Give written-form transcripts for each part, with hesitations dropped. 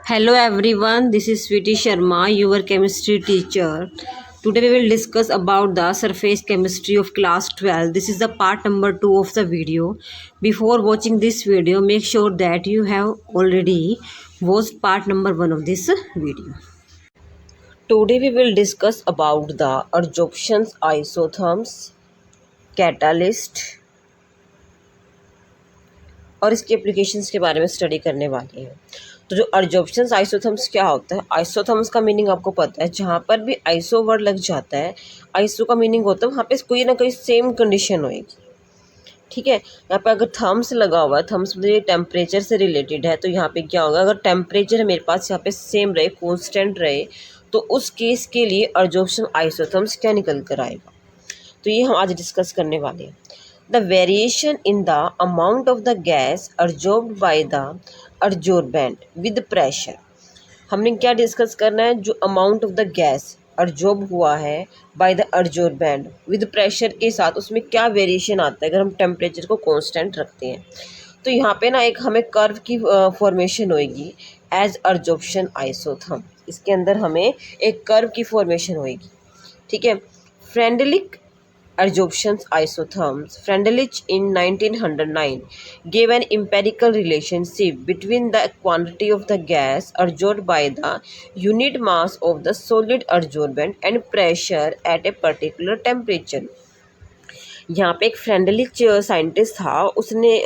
Hello everyone, this is Sweetie Sharma, your chemistry teacher. Today we will discuss about the surface chemistry of class 12. This is the part number 2 of the video. Before watching this video, make sure that you have already watched part number 1 of this video. Today we will discuss about the adsorptions, isotherms, catalyst और इसके applications के बारे में study करने वाले हैं। तो जो एडजॉर्प्शंस आइसोथर्म्स क्या होता है, आइसोथर्म्स का मीनिंग आपको पता है, जहाँ पर भी आइसो वर्ड लग जाता है, आइसो का मीनिंग होता है वहाँ पे कोई ना कोई सेम कंडीशन होएगी। ठीक है, यहाँ पे अगर थम्स लगा हुआ है, थम्स मतलब ये टेम्परेचर से रिलेटेड है, तो यहाँ पे क्या होगा, अगर टेम्परेचर मेरे पास यहाँ पे सेम रहे, कॉन्स्टेंट रहे, तो उस केस के लिए एडजॉर्प्शन आइसोथर्म्स क्या निकल कर आएगा, तो ये हम आज डिस्कस करने वाले हैं। The variation in the amount of the gas absorbed by the adsorbent with pressure। हमने क्या डिस्कस करना है, जो amount of the gas absorb हुआ है by the adsorbent with pressure के साथ उसमें क्या वेरिएशन आता है अगर हम टेम्परेचर को कांस्टेंट रखते हैं। तो यहाँ पे ना एक हमें कर्व की फॉर्मेशन होएगी एज एडजॉर्प्शन आइसोथर्म। इसके अंदर हमें एक कर्व की फॉर्मेशन होएगी। ठीक है, Freundlich adsorptions isotherms, Friendlich in 1909 gave an empirical relationship between the quantity of the gas absorbed by the unit mass of the solid adsorbent and pressure at a particular temperature। यहाँ पे एक Freundlich scientist था, उसने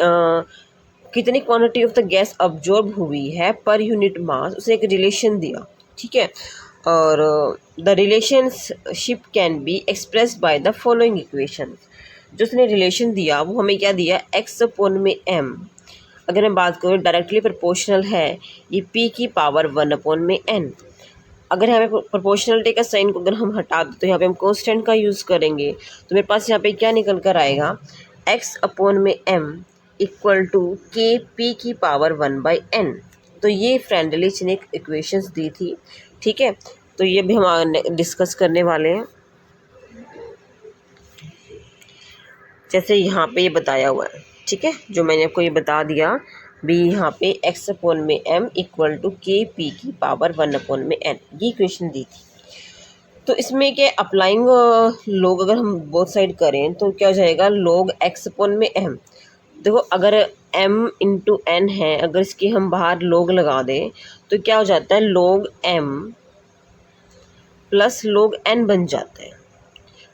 कितनी quantity of the gas absorb हुई है per unit mass, उसने एक रिलेशन दिया। ठीक है, और the relationship can be express by the following equation. जो उसने रिलेशन दिया वो हमें क्या दिया, एक्स अपॉन में एम। अगर मैं बात करूँ डायरेक्टली प्रोपोर्शनल है, ये पी की पावर 1 अपॉन में एन। अगर हमें प्रोपोर्शनलिटी का साइन को अगर हम हटा दें तो यहाँ पे हम कांस्टेंट का यूज़ करेंगे, तो मेरे पास यहाँ पे क्या निकल कर आएगा, एक्स अपॉन में एम इक्वल टू के पी की पावर 1 बाई एन। तो ये फ्रेंडलिच ने इक्वेशंस दी थी। ठीक है, तो ये भी हम डिस्कस करने वाले हैं। जैसे यहाँ पे ये बताया हुआ है, ठीक है, जो मैंने आपको ये बता दिया भी, यहाँ पे एक्स अपॉन में एम इक्वल टू के पी की पावर 1 अपॉन में एन, ये इक्वेशन दी थी। तो इसमें क्या अप्लाइंग लॉग अगर हम बोथ साइड करें तो क्या हो जाएगा, लॉग एक्स अपॉन में एम। देखो अगर m इंटू एन है, अगर इसकी हम बाहर लॉग लगा दें तो क्या हो जाता है, log m plus log n बन जाता है।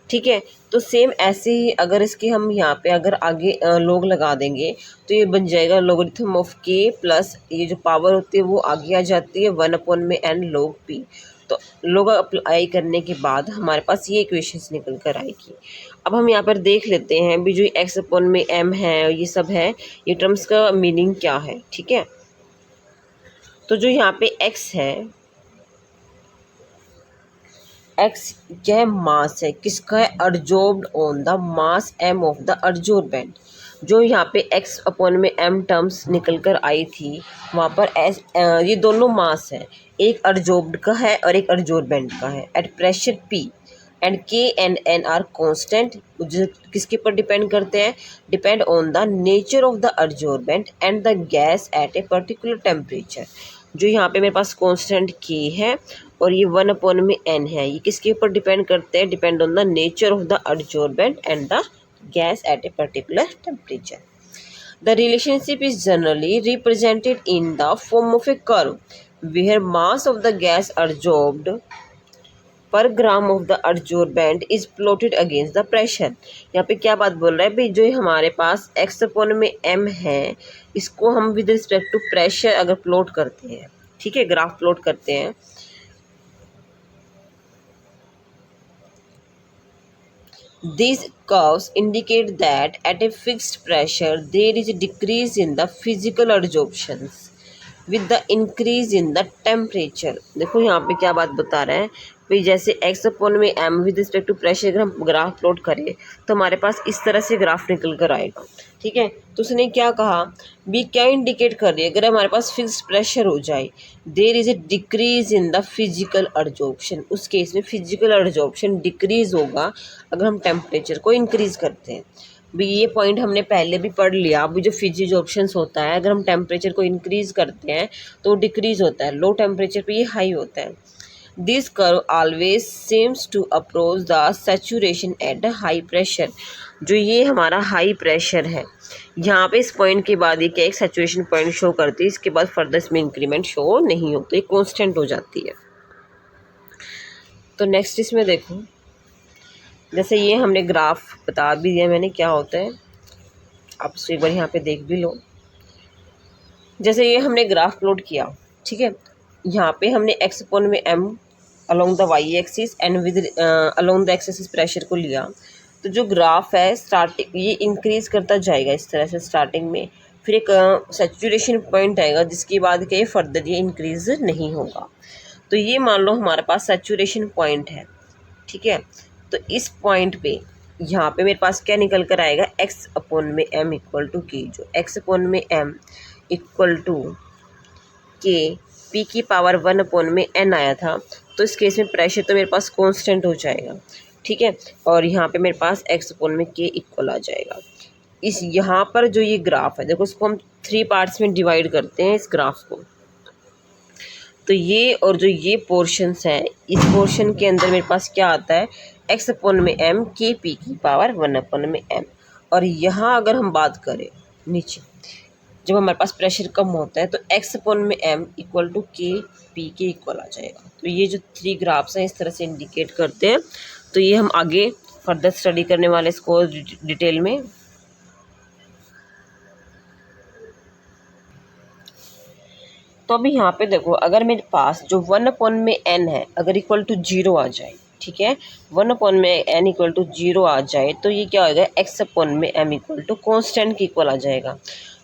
ठीक है, तो सेम ऐसे ही अगर इसके हम यहाँ पे अगर आगे लॉग लगा देंगे तो ये बन जाएगा लॉगरिथम ऑफ k प्लस ये जो पावर होती है वो आगे आ जाती है 1 अपॉन में n लॉग p। तो लॉग अप्लाई करने के बाद हमारे पास ये इक्वेशंस निकल कर आएगी। अब हम यहाँ पर देख लेते हैं भी जो एक्स अपॉन में m है, ये सब है, ये टर्म्स का मीनिंग क्या है। ठीक है, तो जो यहाँ पे x है, एक्स क्या है, मास है, किसका है, adsorbed on the mass M of the adsorbent. जो यहाँ पे एक्स अपॉन में एम टर्म्स निकल कर आई थी वहाँ पर एस ये दोनों मास है, एक अडजॉर्ब्ड का है और एक अडजॉर्बेंट का है at pressure P and K and N are constant. जो किसके ऊपर डिपेंड करते हैं, depend on the nature of the adsorbent and the gas at a particular temperature. जो यहाँ पे मेरे पास कॉन्स्टेंट के है और ये 1 अपॉन में n है, ये किसके ऊपर डिपेंड करते हैं, depend on the nature of the adsorbent and the gas at a particular temperature. The relationship is generally represented in the form of a curve where mass of the gas adsorbed per gram of the adsorbent is plotted against the pressure. यहाँ पे क्या बात बोल रहा है भाई, जो हमारे पास x अपॉन में m है, इसको हम विद रिस्पेक्ट टू प्रेशर अगर प्लॉट करते हैं, ठीक है, ग्राफ प्लॉट करते हैं, these curves indicate that at a fixed pressure there is a decrease in the physical adsorptions with the increase in the temperature। देखो यहाँ पे क्या बात बता रहा है भाई, जैसे x अपॉन में m with respect to pressure अगर हम ग्राफ प्लॉट करें तो हमारे पास इस तरह से ग्राफ निकल कर आएगा। ठीक है, तो उसने क्या कहा भी, क्या इंडिकेट कर रही है, अगर हमारे पास फिक्स्ड प्रेशर हो जाए, there is a decrease in the physical adsorption, उस केस में फिजिकल एडजॉर्प्शन डिक्रीज होगा अगर हम टेम्परेचर को इंक्रीज करते हैं। भी ये पॉइंट हमने पहले भी पढ़ लिया। अभी जो फिजियोप्शंस होता है, अगर हम टेम्परेचर को इंक्रीज़ करते हैं तो डिक्रीज़ होता है, लो टेम्परेचर पे ये हाई होता है। This curve always seems to approach the saturation at high pressure. जो ये हमारा हाई प्रेशर है, यहाँ पे इस पॉइंट के बाद ये क्या एक सैचुरेशन पॉइंट शो करती है, इसके बाद फर्दर इसमें इंक्रीमेंट शो नहीं होता, ये कॉन्स्टेंट हो जाती है। तो नेक्स्ट इसमें देखो, जैसे ये हमने ग्राफ बता भी दिया मैंने क्या होता है, आप इसको एक बार यहाँ पे देख भी लो। जैसे ये हमने ग्राफ प्लॉट किया, ठीक है, यहाँ पे हमने x अपॉन में m along the y axis and with along the x axis pressure को लिया। तो जो ग्राफ है स्टार्टिंग ये इंक्रीज करता जाएगा इस तरह से स्टार्टिंग में, फिर एक सैचुरेशन पॉइंट आएगा जिसके बाद क्या फर्दर ये इंक्रीज नहीं होगा। तो ये मान लो हमारे पास सैचुरेशन पॉइंट है, ठीक है। तो इस पॉइंट पे यहाँ पे मेरे पास क्या निकल कर आएगा, x अपॉन में m इक्वल टू के। जो x अपॉन में m इक्वल टू के p की पावर 1 अपॉन में n आया था, तो इस केस में प्रेशर तो मेरे पास कांस्टेंट हो जाएगा, ठीक है। और यहाँ पे मेरे पास x अपॉन में k इक्वल आ जाएगा। इस यहाँ पर जो ये ग्राफ है, देखो इसको हम 3 पार्ट्स में डिवाइड करते हैं इस ग्राफ को। तो ये और जो ये पोर्शंस हैं, इस पोर्शन के अंदर मेरे पास क्या आता है, x अपॉन में m के p की पावर 1 अपॉन में m। और यहाँ अगर हम बात करें नीचे, जब हमारे पास प्रेशर कम होता है तो x अपॉन में m इक्वल टू के पी के इक्वल आ जाएगा। तो ये जो 3 ग्राफ्स हैं इस तरह से इंडिकेट करते हैं। तो ये हम आगे फर्दर स्टडी करने वाले इसको डिटेल में। तो अभी यहाँ पे देखो, अगर मेरे पास जो 1 अपॉन में n है अगर इक्वल टू 0 आ जाए, ठीक है, 1 अपॉन में n इक्वल टू 0 आ जाए, तो ये क्या होगा, x अपॉन में m इक्वल टू कॉन्स्टेंट के इक्वल आ जाएगा।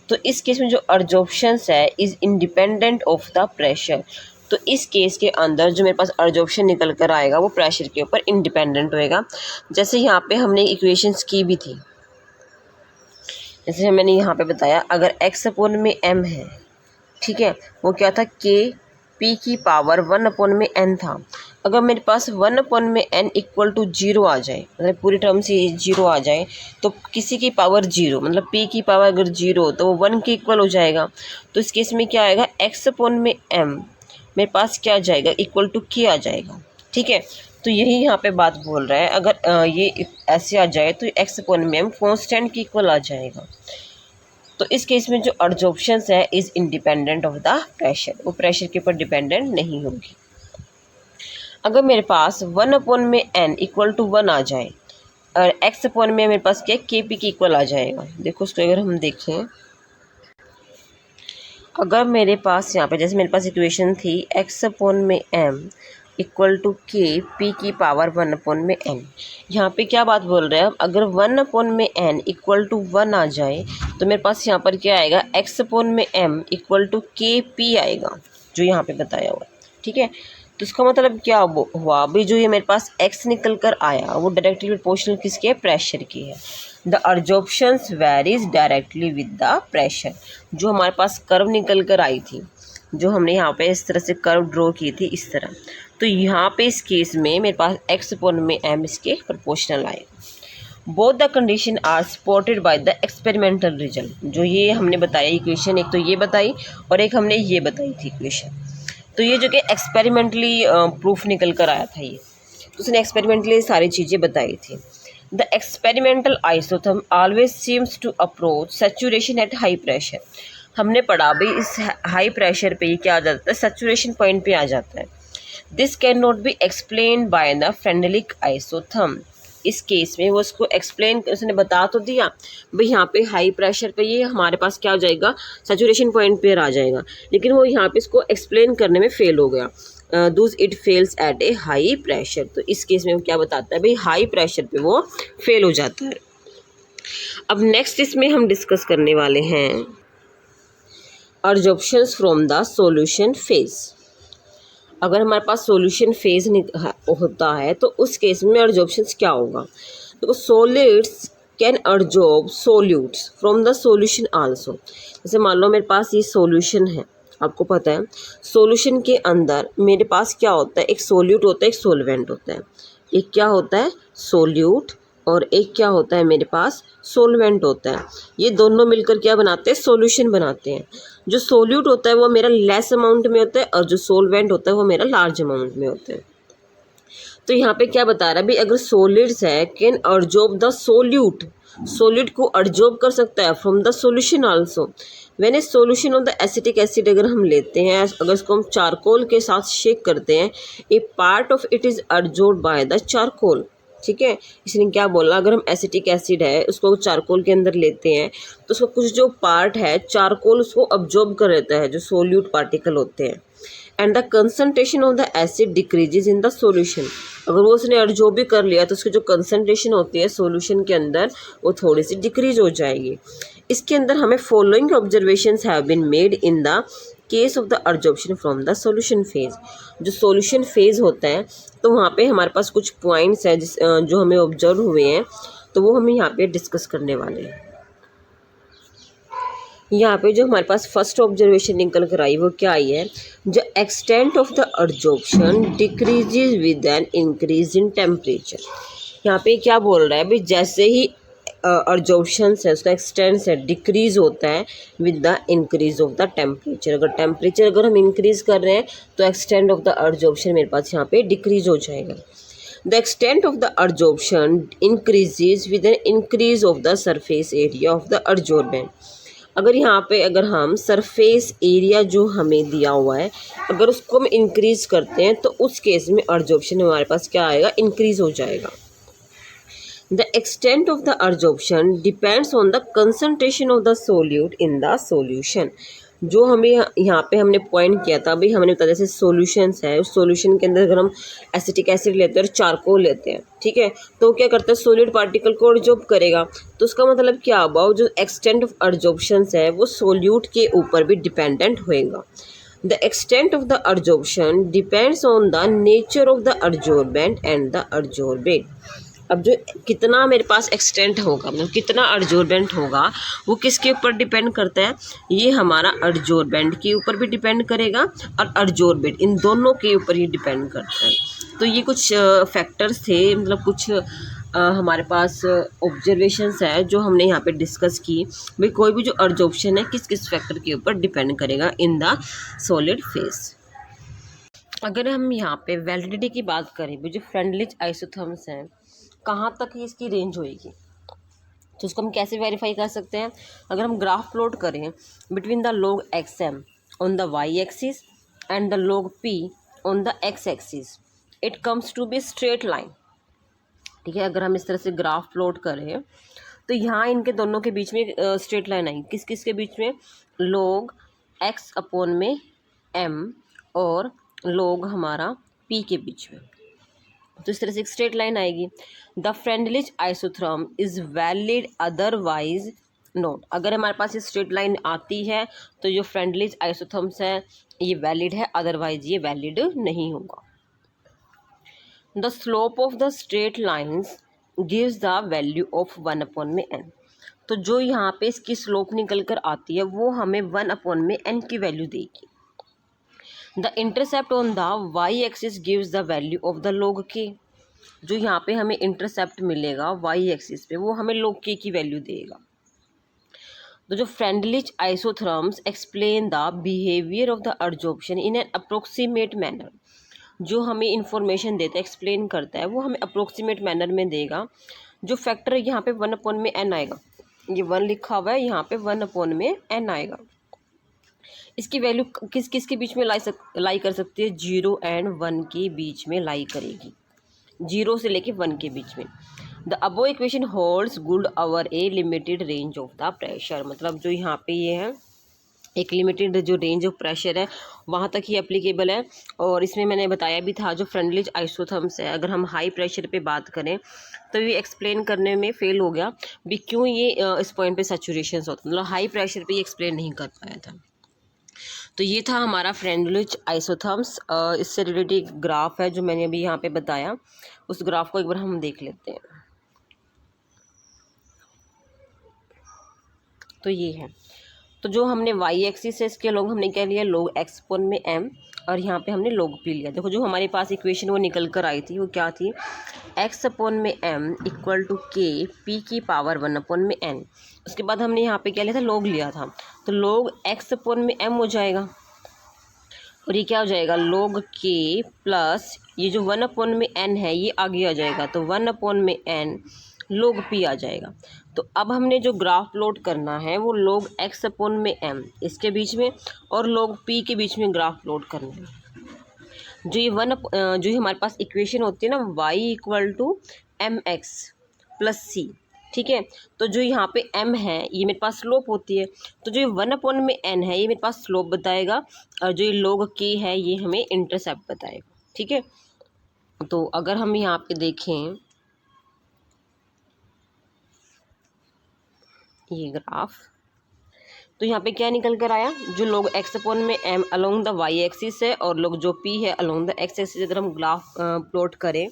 तो इस केस में जो अर्जॉप्शंस है is independent of the pressure. तो इस केस के अंदर जो मेरे पास अर्जॉप्शन निकल कर आएगा वो प्रेशर के ऊपर इंडिपेंडेंट होएगा। जैसे यहाँ पे हमने इक्वेशंस की भी थी, जैसे मैंने यहाँ पे बताया, अगर x अपॉन में m है, ठीक है, वो क्या था, के पी की पावर 1 अपॉन में n था। अगर मेरे पास 1 अपॉन में n इक्वल टू 0 आ जाए, मतलब पूरी टर्म से 0 आ जाए, तो किसी की पावर 0 मतलब p की पावर अगर 0 हो तो वो 1 के इक्वल हो जाएगा। तो इस केस में क्या आएगा, x अपॉन में m मेरे पास क्या आ जाएगा, इक्वल टू k आ जाएगा, ठीक है। तो यही यहाँ पे बात बोल रहा है, अगर ये ऐसे आ जाए तो x अपॉन में m कॉन्स्टेंट के इक्वल आ जाएगा। तो इस केस में जो अर्जॉप्शंस है is independent of the pressure, वो प्रेशर के ऊपर डिपेंडेंट नहीं होगी। अगर मेरे पास 1 अपॉन में n इक्वल टू 1 आ जाए और x अपॉन में मेरे पास क्या के पी की इक्वल आ जाएगा। देखो उसको अगर हम देखें, अगर मेरे पास यहाँ पे जैसे मेरे पास इक्वेशन थी x अपॉन में m इक्वल टू के पी की पावर 1 अपॉन में n, यहाँ पे क्या बात बोल रहे हैं, अगर 1 अपॉन में n इक्वल टू 1 आ जाए तो मेरे पास यहाँ पर क्या आएगा, x अपॉन में m इक्वल टू के पी आएगा, जो यहाँ पे बताया हुआ है, ठीक है। तो इसका मतलब क्या हुआ, अभी जो ये मेरे पास x निकल कर आया वो डायरेक्टली प्रोपोर्शनल किसके है, प्रेशर की है। The adsorptions varies directly with the pressure. जो हमारे पास कर्व निकल कर आई थी, जो हमने यहाँ पे इस तरह से कर्व ड्रॉ की थी इस तरह, तो यहाँ पे इस केस में मेरे पास x अपॉन में m इसके प्रोपोर्शनल आएगा। Both the condition are supported by the experimental result. जो ये हमने बताया इक्वेशन, एक तो ये बताई और एक हमने ये बताई थी इक्वेशन। तो ये जो कि एक्सपेरिमेंटली प्रूफ निकल कर आया था, ये तो उसने एक्सपेरिमेंटली सारी चीज़ें बताई थी। The experimental isotherm always seems to approach saturation at high pressure. हमने पढ़ा भाई इस हाई प्रेशर पे ये क्या आ जाता है, सैचुरेशन पॉइंट पे आ जाता है। This can not be explain by the Freundlich isotherm. इस केस में वो उसको एक्सप्लेन, उसने बता तो दिया भाई यहाँ पे हाई प्रेशर पे ये हमारे पास क्या हो जाएगा, सैचुरेशन पॉइंट पे आ जाएगा, लेकिन वो यहाँ पे इसको एक्सप्लेन करने में फेल हो गया। Thus it fails at a high pressure. तो इस केस में वो क्या बताता है, भाई हाई प्रेशर पे वो फेल हो जाता है। अब नेक्स्ट इसमें हम डिस्कस करने वाले हैं अर्जॉप्शंस फ्रॉम द सॉल्यूशन फेज। अगर हमारे पास सॉल्यूशन फेज होता है तो उस केस में अर्जॉप्शंस क्या होगा, देखो solids can adsorb solutes from the solution also. जैसे मान लो मेरे पास ये सॉल्यूशन है, आपको पता है सॉल्यूशन के अंदर मेरे पास क्या होता है, एक सोल्यूट होता है, एक सोलवेंट होता है। एक क्या होता है, सोल्यूट और एक क्या होता है मेरे पास, सोलवेंट होता है। ये दोनों मिलकर क्या बनाते हैं, सॉल्यूशन बनाते हैं। जो सोल्यूट होता है वो मेरा लेस अमाउंट में होता है और जो सोलवेंट होता है वो मेरा लार्ज अमाउंट में होता है। तो यहाँ पे क्या बता रहा है भाई, अगर सॉलिड्स है कैन अर्जॉर्ब द सोल्यूट, सॉलिड को अर्जॉर्ब कर सकता है from the solution also. When A solution of the acetic acid अगर हम लेते हैं, अगर इसको हम चारकोल के साथ शेक करते हैं, a part of it is adsorb by the charcoal. ठीक है, इसने क्या बोला, अगर हम एसिटिक एसिड है उसको चारकोल के अंदर लेते हैं तो उसका कुछ जो पार्ट है चारकोल उसको अब्जॉर्ब कर लेता है, जो सोल्यूट पार्टिकल होते हैं। And the concentration of the acid decreases in the solution. अगर वो उसने अर्जो भी कर लिया तो उसकी जो कंसनट्रेशन होती है सॉल्यूशन के अंदर वो थोड़ी सी डिक्रीज हो जाएगी। इसके अंदर हमें following observations have been made in the case of the adsorption from the solution phase. जो सॉल्यूशन फेज होता है तो वहाँ पे हमारे पास कुछ पॉइंट्स हैं जो हमें ऑब्जर्व हुए हैं, तो वो हम यहाँ पे डिस्कस करने वाले हैं। यहाँ पे जो हमारे पास फर्स्ट ऑब्जर्वेशन निकल कर आई वो क्या आई है, the extent of the adsorption decreases with an increase in temperature. यहाँ पे क्या बोल रहा है भाई, जैसे ही अर्जॉर्प्शन है उसका एक्सटेंट है डिक्रीज होता है with the increase of the temperature. अगर टेम्परेचर अगर हम इंक्रीज कर रहे हैं तो एक्सटेंट ऑफ द अर्जॉर्प्शन मेरे पास यहाँ पे डिक्रीज हो जाएगा। The extent of the adsorption increases with an increase of the surface area of the adsorbent. अगर यहाँ पे अगर हम सरफेस एरिया जो हमें दिया हुआ है अगर उसको हम इंक्रीज करते हैं तो उस केस में अर्जॉर्प्शन हमारे पास क्या आएगा, इंक्रीज हो जाएगा। The extent of the adsorption depends on the concentration of the solute in the solution. जो हमें यहाँ पे हमने पॉइंट किया था भाई, हमने बताया जैसे सॉल्यूशंस है, उस सॉल्यूशन के अंदर अगर हम एसिटिक एसिड लेते हैं और चारकोल लेते हैं, ठीक है, तो क्या करता है सॉलिड पार्टिकल को अर्जॉर्ब करेगा। तो उसका मतलब क्या हुआ, जो एक्सटेंट ऑफ अर्जॉर्प्शंस है वो सोल्यूट के ऊपर भी डिपेंडेंट होएगा। The extent of the adsorption depends on the nature of the adsorbent and the adsorbate. अब जो कितना मेरे पास एक्सटेंट होगा, मतलब कितना अर्जॉर्बेंट होगा, वो किसके ऊपर डिपेंड करता है, ये हमारा अर्जॉर्बेंट के ऊपर भी डिपेंड करेगा और अर्जॉर्बेट, इन दोनों के ऊपर ही डिपेंड करता है। तो ये कुछ फैक्टर्स थे, मतलब कुछ हमारे पास ऑब्जर्वेशंस है जो हमने यहाँ पे डिस्कस की भाई, कोई भी जो अर्जॉर्प्शन है किस किस फैक्टर के ऊपर डिपेंड करेगा इन द सॉलिड फेज। अगर हम यहाँ पे वैलिडिटी की बात करें, जो फ्रेंडलिच आइसोथर्म्स हैं कहाँ तक इसकी रेंज होएगी, तो उसको हम कैसे वेरीफाई कर सकते हैं। अगर हम ग्राफ प्लॉट करें between the log xm on the Y axis and the log p on the X axis, it comes to be straight line. ठीक है, अगर हम इस तरह से ग्राफ प्लॉट करें तो यहाँ इनके दोनों के बीच में स्ट्रेट लाइन आई, किस किस के बीच में, log x अपॉन में m और log हमारा p के बीच में। तो इस तरह से एक स्ट्रेट लाइन आएगी। The Freundlich isotherm is valid otherwise note. अगर हमारे पास ये स्ट्रेट लाइन आती है तो जो फ्रेंडलिच आइसोथर्म्स है ये वैलिड है, अदरवाइज ये वैलिड नहीं होगा। The slope of the straight lines gives the value of 1 upon में n। तो जो यहाँ पे इसकी स्लोप निकल कर आती है वो हमें 1 अपॉन में n की वैल्यू देगी। The intercept on the Y axis gives the value of the log k। जो यहाँ पे हमें इंटरसेप्ट मिलेगा वाई एक्सिस पे वो हमें log k की वैल्यू देगा। तो जो Freundlich isotherms explain the behaviour of the adsorption in an approximate manner. जो हमें इंफॉर्मेशन देता है, एक्सप्लेन करता है, वो हमें अप्रोक्सीमेट मैनर में देगा। जो फैक्टर यहाँ पे 1 अपॉन में n आएगा, ये 1 लिखा हुआ है, यहाँ पे 1 अपॉन में n आएगा। इसकी वैल्यू किस किस के बीच में लाई कर सकती है, 0 एंड 1 के बीच में लाई करेगी, 0 से लेके 1 के बीच में। The above equation holds good over A limited range of the pressure. मतलब जो यहाँ पे ये है एक लिमिटेड जो रेंज ऑफ प्रेशर है वहाँ तक ही एप्लीकेबल है। और इसमें मैंने बताया भी था जो फ्रेंडलिच आइसोथर्म्स है, अगर हम हाई प्रेशर पे बात करें तो ये एक्सप्लेन करने में फेल हो गया भी, क्यों ये इस पॉइंट पे सैचुरेशन होता, मतलब हाई प्रेशर पे ये एक्सप्लेन नहीं कर पाया था। तो ये था हमारा फ्रेंडलिच आइसोथर्म्स। इससे रिलेटेड ग्राफ है जो मैंने अभी यहाँ पे बताया, उस ग्राफ को एक बार हम देख लेते हैं। तो ये है, तो जो हमने वाई एक्सिस है इसके लोग हमने क्या लिया, log x अपॉन में m और यहाँ पे हमने log p लिया। देखो जो हमारे पास इक्वेशन वो निकल कर आई थी वो क्या थी, x अपॉन में m equal to k p की पावर 1 अपॉन में n। उसके बाद हमने यहाँ पे क्या लिया था, log लिया था, तो log x अपॉन में m हो जाएगा और ये क्या हो जाएगा, log k प्लस ये जो 1 अपॉन में n है ये आगे आ जाएगा, तो 1 अपॉन में n log p आ जाएगा। तो अब हमने जो ग्राफ प्लॉट करना है वो log x अपॉन में m इसके बीच में और log p के बीच में ग्राफ प्लॉट करना है। जो ये हमारे पास इक्वेशन होती है ना, y equal to M X plus C, ठीक है। तो जो यहाँ पे m है ये मेरे पास स्लोप होती है, तो जो ये 1 अपॉन में n है ये मेरे पास स्लोप बताएगा और जो ये log k है ये हमें इंटरसेप्ट बताएगा, ठीक है। तो अगर हम यहाँ पे देखें ये ग्राफ, तो यहाँ पे क्या निकल कर आया, जो log x अपॉन में m along the y axis है और log जो p है अलोंग द x एक्सिस, अगर हम ग्राफ प्लॉट करें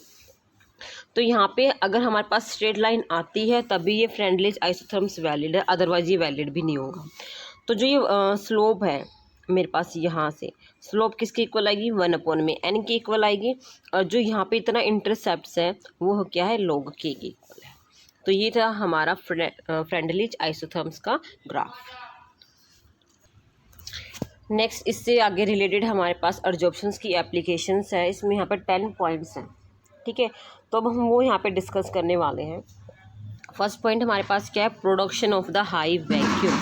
तो यहाँ पे अगर हमारे पास स्ट्रेट लाइन आती है तभी ये फ्रेंडली आइसोथर्म्स वैलिड है, अदरवाइज ये वैलिड भी नहीं होगा। तो जो ये स्लोप है मेरे पास, यहाँ से स्लोप किसके इक्वल आएगी, 1 अपॉन में n के इक्वल आएगी, और जो यहाँ पे इतना इंटरसेप्ट्स है वो क्या है, log k के इक्वल है। तो ये था हमारा फ्रेंडली आइसोथर्म्स का ग्राफ। नेक्स्ट इससे आगे रिलेटेड हमारे पास एडजॉर्प्शंस की एप्लीकेशंस है, इसमें यहाँ पर 10 पॉइंट्स हैं, ठीक है। तो अब हम वो यहाँ पे डिस्कस करने वाले हैं। फर्स्ट पॉइंट हमारे पास क्या है, production of the high vacuum.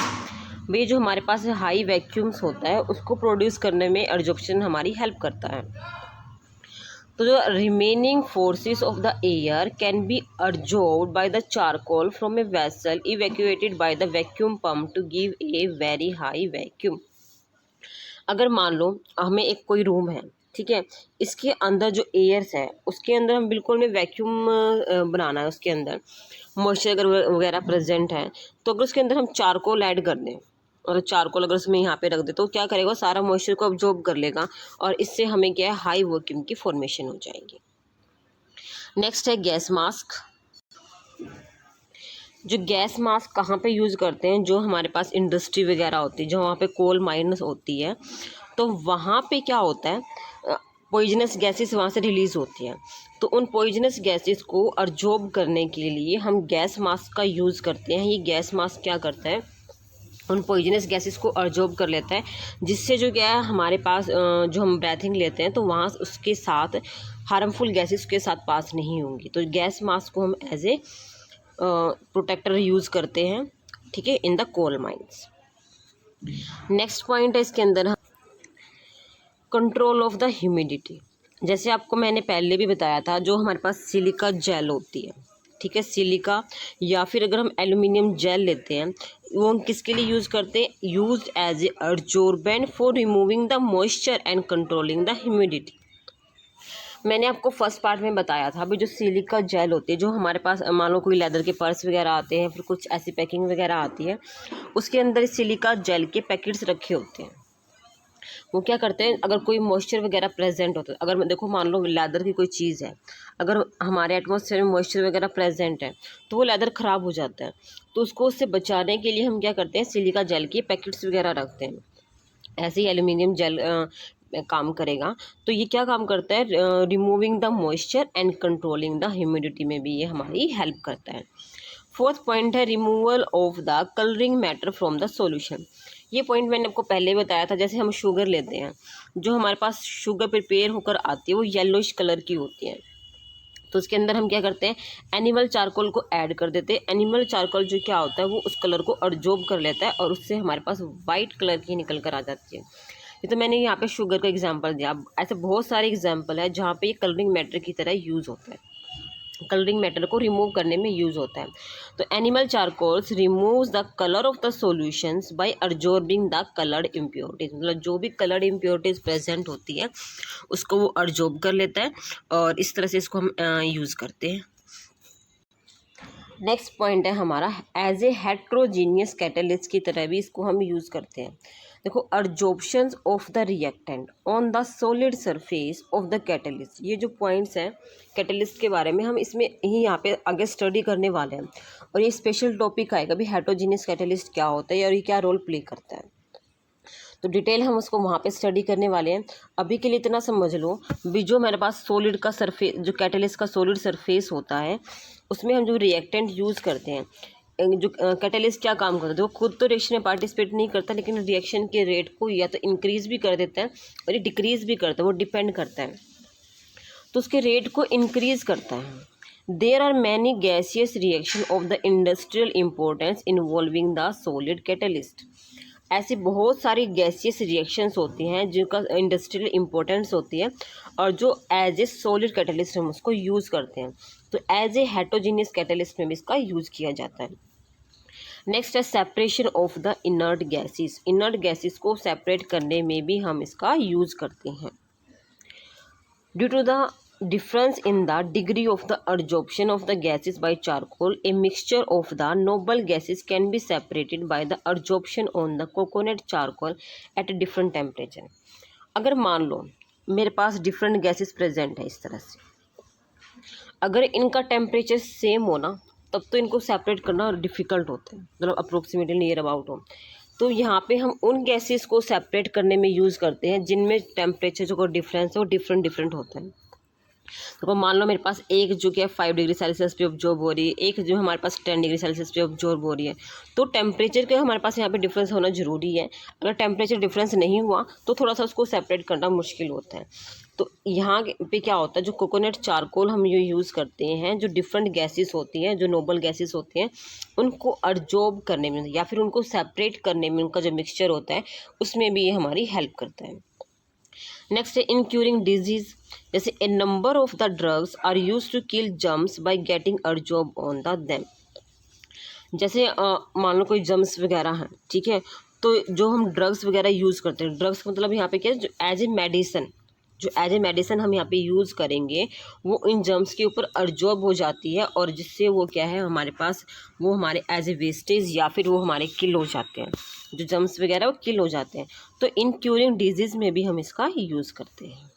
भाई जो हमारे पास हाई वैक्यूम्स होता है उसको प्रोड्यूस करने में एडजॉर्प्शन हमारी हेल्प करता है। तो जो remaining forces of the air can be absorbed by the charcoal from a vessel evacuated by the vacuum pump to give a very high vacuum. अगर मान लो हमें एक कोई रूम है, ठीक है, इसके अंदर जो एयर्स है उसके अंदर हम बिल्कुल में वैक्यूम बनाना है, उसके अंदर मॉइस्चर अगर वगैरह प्रेजेंट है, तो अगर उसके अंदर हम चारकोल ऐड कर दें और चारकोल अगर उसमें यहाँ पे रख दे तो क्या करेगा, सारा मॉइस्चर को अब्जॉर्ब कर लेगा और इससे हमें क्या है, हाई वैक्यूम की फॉर्मेशन हो जाएगी। नेक्स्ट है गैस मास्क। जो गैस मास्क कहाँ पे यूज़ करते हैं, जो हमारे पास इंडस्ट्री वगैरह होती है, जो वहाँ पे कोल माइन्स होती है, तो वहाँ पे क्या होता है, पॉइजनस गैसेस वहाँ से रिलीज़ होती हैं। तो उन पॉइजनस गैसेस को अब्जॉर्ब करने के लिए हम गैस मास्क का यूज़ करते हैं। ये गैस मास्क क्या करता है, उन पॉइजनस गैसेस को अब्जॉर्ब कर लेता है, जिससे जो क्या है हमारे पास जो हम ब्रीथिंग लेते हैं तो वहाँ उसके साथ हार्मफुल गैसेस के साथ पास नहीं होंगी। तो गैस मास्क को हम एज ए प्रोटेक्टर यूज़ करते हैं, ठीक है, in the coal mines. Next point है इसके अंदर कंट्रोल ऑफ द ह्यूमिडिटी। जैसे आपको मैंने पहले भी बताया था, जो हमारे पास सिलिका जेल होती है, ठीक है, सिलिका या फिर अगर हम एल्युमिनियम जेल लेते हैं, वो हम किसके लिए यूज़ करते हैं, used as a absorbent for removing the moisture and controlling the humidity. मैंने आपको फर्स्ट पार्ट में बताया था अभी, जो सिलिका जेल होती है, जो हमारे पास मान लो कोई लेदर के पर्स वगैरह आते हैं, फिर कुछ ऐसी पैकिंग वगैरह आती है, उसके अंदर सिलिका जेल के पैकेट्स रखे होते हैं। वो क्या करते हैं, अगर कोई मॉइस्चर वगैरह प्रेजेंट होता है, अगर देखो मान लो लेदर की कोई चीज़ है, अगर हमारे एटमॉस्फेयर में मॉइस्चर वगैरह प्रेजेंट है तो वो लेदर ख़राब हो जाता है। तो उसको उससे बचाने के लिए हम क्या करते हैं, सिलिका जेल के पैकेट्स वगैरह रखते हैं। ऐसे ही एल्युमिनियम जेल काम करेगा। तो ये क्या काम करता है, removing the moisture and controlling the humidity में भी ये हमारी हेल्प करता है। फोर्थ पॉइंट है removal of the colouring matter from the solution. ये पॉइंट मैंने आपको पहले बताया था। जैसे हम शुगर लेते हैं, जो हमारे पास शुगर प्रिपेयर होकर आती है वो येलोइश कलर की होती है, तो उसके अंदर हम क्या करते हैं, एनिमल चारकोल को ऐड कर देते हैं। एनिमल चारकोल जो क्या होता है वो उस कलर को अब्जॉर्ब कर लेता है और उससे हमारे पास वाइट कलर की निकल कर आ जाती है। ये तो मैंने यहाँ पे शुगर का एग्जांपल दिया। ऐसे बहुत सारे एग्जांपल है जहाँ पे ये कलरिंग मैटर की तरह यूज़ होता है, कलरिंग मैटर को रिमूव करने में यूज़ होता है। तो animal charcoals removes the colour of the solutions by absorbing the coloured impurities. मतलब जो भी कलर्ड इम्प्योरिटीज प्रेजेंट होती है उसको वो अब्जॉर्ब कर लेता है और इस तरह से इसको हम यूज़ करते हैं। नेक्स्ट पॉइंट है हमारा एज ए हेट्रोजीनियस कैटलिस्ट की तरह भी इसको हम यूज़ करते हैं। देखो, absorptions of the reactant on the solid surface of the catalyst. ये जो पॉइंट्स हैं कैटलिस्ट के बारे में हम इसमें ही यहाँ पे आगे स्टडी करने वाले हैं और ये स्पेशल टॉपिक आएगा भी, हेट्रोजीनियस कैटलिस्ट क्या होता है और ये क्या रोल प्ले करता है। तो डिटेल हम उसको वहाँ पे स्टडी करने वाले हैं। अभी के लिए इतना समझ लो भी जो मेरे पास सॉलिड का सरफेस, जो कैटलिस्ट का सॉलिड सरफेस होता है, उसमें हम जो रिएक्टेंट यूज़ करते हैं, जो कैटलिस्ट क्या काम करता है, वो खुद तो रिएक्शन में पार्टिसिपेट नहीं करता, लेकिन रिएक्शन के रेट को या तो इंक्रीज़ भी कर देता है और ये डिक्रीज़ भी करता है, वो डिपेंड करता है, तो उसके रेट को इंक्रीज़ करता है। There are many gaseous reaction of the industrial importance involving the solid catalyst. ऐसी बहुत सारी गैसियस रिएक्शंस होती हैं जिनका इंडस्ट्रियल इम्पोर्टेंस होती है और जो एज ए सॉलिड कैटलिस्ट हम उसको यूज़ करते हैं। तो एज ए हेटेरोजेनियस कैटलिस्ट में भी इसका यूज़ किया जाता है। नेक्स्ट है separation of the inert gases. Inert gases को सेपरेट करने में भी हम इसका यूज़ करते हैं। Due to the difference in the degree of the adsorption of the gases by charcoal, a mixture of the noble gases can be separated by the adsorption on the coconut charcoal at a different temperature। अगर मान लो मेरे पास different gases present है इस तरह से, अगर इनका temperature same हो ना तब तो इनको सेपरेट करना डिफ़िकल्ट होता है, मतलब अप्रोक्सीमेटली नियर अबाउट हो। तो यहाँ पे हम उन गैसेस को सेपरेट करने में यूज़ करते हैं जिनमें टेम्परेचर जो डिफरेंस है वो डिफरेंट डिफरेंट होता है। तो मान लो मेरे पास एक जो कि 5 डिग्री सेल्सियस पे ऑब्जॉर्ब हो रही है, एक जो हमारे पास 10 डिग्री सेल्सियस पे ऑब्जॉर्ब हो रही है, तो टेम्परेचर के हमारे पास यहाँ पे डिफरेंस होना ज़रूरी है। अगर टेम्परेचर डिफरेंस नहीं हुआ तो थोड़ा सा उसको सेपरेट करना मुश्किल होता है। तो यहाँ पे क्या होता है, जो कोकोनट चारकोल हम ये यूज़ करते हैं, जो डिफरेंट गैसेस होती हैं, जो नोबल गैसेस होती हैं, उनको अब्जॉर्ब करने में या फिर उनको सेपरेट करने में उनका जो मिक्सचर होता है उसमें भी ये हमारी हेल्प करता है। नेक्स्ट है इन क्यूरिंग डिजीज, जैसे a number of the drugs are use to kill germs by getting absorb on the them. जैसे मान लो कोई जर्म्स वगैरह हैं, ठीक है, तो जो हम ड्रग्स वगैरह यूज़ करते हैं, ड्रग्स मतलब यहाँ पे क्या है, जो एज ए मेडिसिन, जो एज ए मेडिसिन हम यहाँ पे यूज़ करेंगे वो इन जर्म्स के ऊपर अब्जॉर्ब हो जाती है और जिससे वो क्या है हमारे पास वो हमारे एज ए वेस्टेज या फिर वो हमारे किल हो जाते हैं, जो जर्म्स वगैरह वो किल हो जाते हैं। तो इन क्यूरिंग डिजीज़ में भी हम इसका यूज़ करते हैं।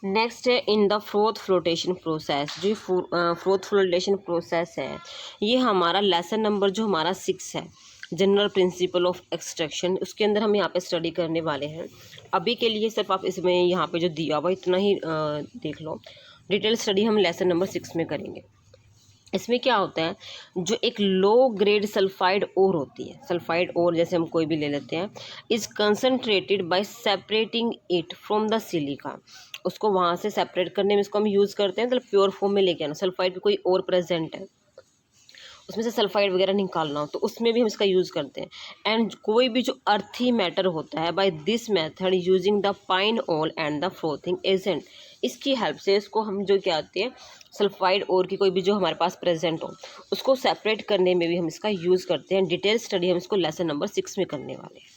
नेक्स्ट है in the froth flotation process. जो फ्रोथ फ्लोटेशन प्रोसेस है ये हमारा लेसन नंबर जो हमारा 6 है, जनरल प्रिंसिपल ऑफ एक्सट्रैक्शन, उसके अंदर हम यहाँ पे स्टडी करने वाले हैं। अभी के लिए सिर्फ आप इसमें यहाँ पे जो दिया हुआ इतना ही देख लो, डिटेल स्टडी हम लेसन नंबर 6 में करेंगे। इसमें क्या होता है, जो एक लो ग्रेड सल्फाइड ओर होती है, सल्फाइड ओर जैसे हम कोई भी ले लेते हैं, is concentrated bye separating it from the silica. उसको वहाँ से सेपरेट करने में इसको हम यूज़ करते हैं, मतलब प्योर फॉर्म में लेके आना। सल्फाइड भी कोई और प्रेजेंट है उसमें से सल्फाइड वगैरह निकालना हो तो उसमें भी हम इसका यूज़ करते हैं। एंड कोई भी जो अर्थी मैटर होता है, by this method using the pine oil and the frothing agent, इसकी हेल्प से इसको हम जो क्या आते हैं सल्फाइड और की कोई भी जो हमारे पास प्रेजेंट हो उसको सेपरेट करने में भी हम इसका यूज़ करते हैं। डिटेल स्टडी हम इसको लेसन नंबर 6 में करने वाले हैं।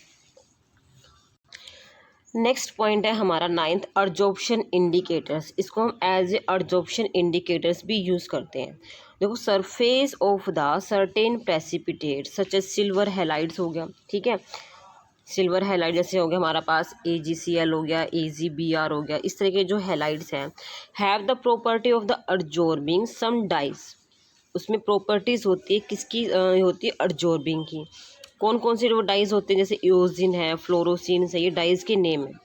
नेक्स्ट पॉइंट है हमारा 9th, अब्जॉर्प्शन इंडिकेटर्स। इसको हम एज ए अब्जॉर्प्शन इंडिकेटर्स भी यूज़ करते हैं। देखो surface of the certain precipitate such as silver halides हो गया, ठीक है, सिल्वर हैलाइड जैसे हो गया हमारा पास AgCl हो गया, AgBr हो गया, इस तरह के जो हैलाइड्स हैं have the property of the absorbing some dyes. उसमें प्रॉपर्टीज़ होती है किसकी होती है अब्जॉर्बिंग की। कौन कौन से वो डाइज होते हैं, जैसे इओजिन है, फ्लोरोसिन है, ये डाइज के नेम है।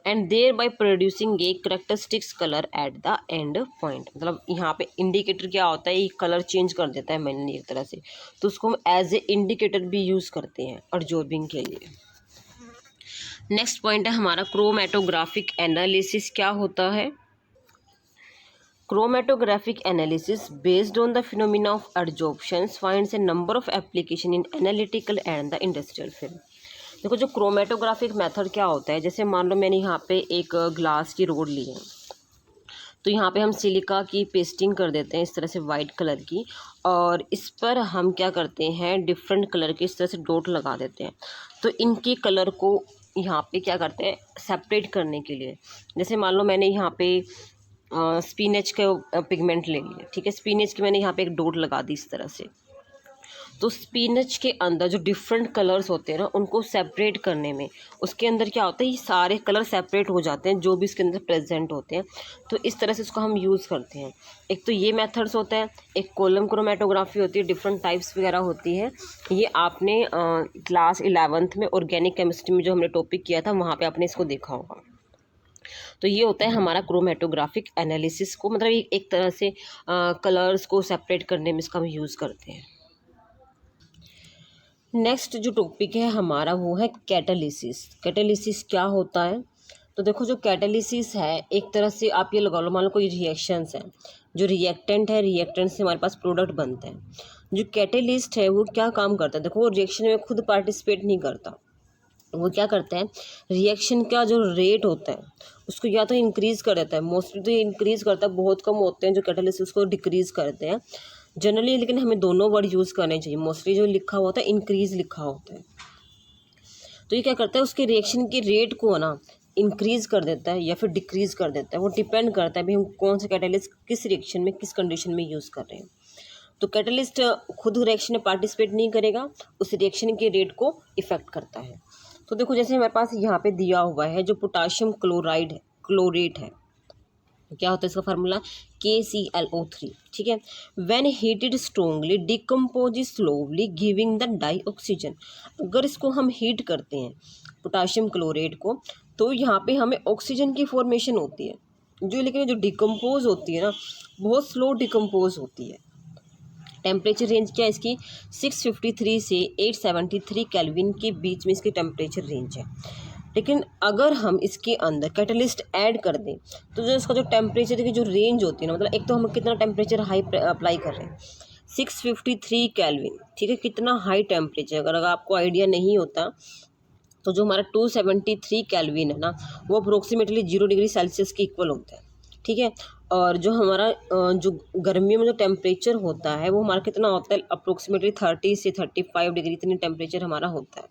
And thereby producing a characteristics colour at the end point, मतलब यहाँ पे इंडिकेटर क्या होता है, ये कलर चेंज कर देता है मैंने एक तरह से, तो उसको हम एज ए इंडिकेटर भी यूज़ करते हैं अब्जॉर्बिंग के लिए। नेक्स्ट पॉइंट है हमारा क्रोमेटोग्राफिक एनालिसिस। क्या होता है chromatographic analysis based on the phenomena of adsorptions finds a number of application in analytical and the industrial field। देखो जो क्रोमेटोग्राफिक मेथड क्या होता है, जैसे मान लो मैंने यहाँ पे एक ग्लास की रोड ली है, तो यहाँ पे हम सिलिका की पेस्टिंग कर देते हैं इस तरह से वाइट कलर की, और इस पर हम क्या करते हैं डिफरेंट कलर के इस तरह से डॉट लगा देते हैं। तो इनके कलर को यहाँ पे क्या करते हैं सेपरेट करने के लिए, जैसे मान लो मैंने यहाँ पे स्पिनच का पिगमेंट ले लिया, ठीक है, स्पिनच की मैंने यहाँ पे एक डॉट लगा दी इस तरह से, तो स्पिनच के अंदर जो डिफरेंट कलर्स होते हैं ना, उनको सेपरेट करने में उसके अंदर क्या होता है, ये सारे कलर सेपरेट हो जाते हैं जो भी इसके अंदर प्रेजेंट होते हैं। तो इस तरह से इसको हम यूज़ करते हैं। एक तो ये मेथड्स होता है, एक कॉलम क्रोमेटोग्राफी होती है, डिफरेंट टाइप्स वगैरह होती है। ये आपने क्लास 11th में ऑर्गेनिक केमिस्ट्री में जो हमने टॉपिक किया था वहाँ पे आपने इसको देखा होगा। तो ये होता है हमारा क्रोमेटोग्राफिक एनालिसिस को, मतलब एक तरह से कलर्स को सेपरेट करने में इसका हम यूज़ करते हैं। नेक्स्ट जो टॉपिक है हमारा वो है कैटालिसिस। कैटालिसिस क्या होता है? तो देखो, जो कैटालिसिस है एक तरह से आप ये लगा लो, मान लो कोई रिएक्शंस है, जो रिएक्टेंट है, रिएक्टेंट से हमारे पास प्रोडक्ट बनते हैं। जो कैटेलिस्ट है वो क्या काम करता है? देखो, वो रिएक्शन में खुद पार्टिसिपेट नहीं करता। वो क्या करता है, रिएक्शन का जो रेट होता है उसको या तो इंक्रीज़ कर देता है, मोस्टली तो ये इंक्रीज़ करता है, बहुत कम होते हैं जो कैटालिस्ट उसको डिक्रीज़ करते हैं जनरली, लेकिन हमें दोनों वर्ड यूज़ करने चाहिए। मोस्टली जो लिखा होता है इंक्रीज़ लिखा होता है। तो ये क्या करता है, उसके रिएक्शन के रेट को ना इंक्रीज़ कर देता है या फिर डिक्रीज़ कर देता है। वो डिपेंड करता है भाई हम कौन सा कैटालिस्ट किस रिएक्शन में किस कंडीशन में यूज़ कर रहे हैं। तो कैटालिस्ट खुद रिएक्शन में पार्टिसिपेट नहीं करेगा, उस रिएक्शन के रेट को इफ़ेक्ट करता है। तो देखो, जैसे हमारे पास यहाँ पे दिया हुआ है जो पोटाशियम क्लोराइड है, क्लोरेट है, क्या होता है इसका फार्मूला, KClO3, ठीक है। When heated strongly decompose slowly giving the dioxygen. अगर इसको हम हीट करते हैं पोटाशियम क्लोरेट को, तो यहाँ पे हमें ऑक्सीजन की फॉर्मेशन होती है, जो लेकिन जो डिकम्पोज होती है ना, बहुत स्लो डिकम्पोज होती है। टेम्परेचर रेंज क्या है इसकी, 653 से 873 केल्विन के बीच में इसकी टेम्परेचर रेंज है। लेकिन अगर हम इसके अंदर कैटलिस्ट ऐड कर दें तो जो इसका जो टेम्परेचर की जो रेंज होती है ना, मतलब एक तो हम कितना टेम्परेचर हाई अप्लाई कर रहे हैं, 653 केल्विन, ठीक है, कितना हाई टेम्परेचर। अगर आपको आइडिया नहीं होता तो जो हमारा 273 केल्विन है ना, वो अप्रोक्सीमेटली 0 डिग्री सेल्सियस के इक्वल होता है, ठीक है। और जो हमारा जो गर्मियों में जो टेम्परेचर होता है वो हमारा कितना होता है, अप्रोक्सीमेटली 30 से 35 डिग्री इतनी टेम्परेचर हमारा होता है।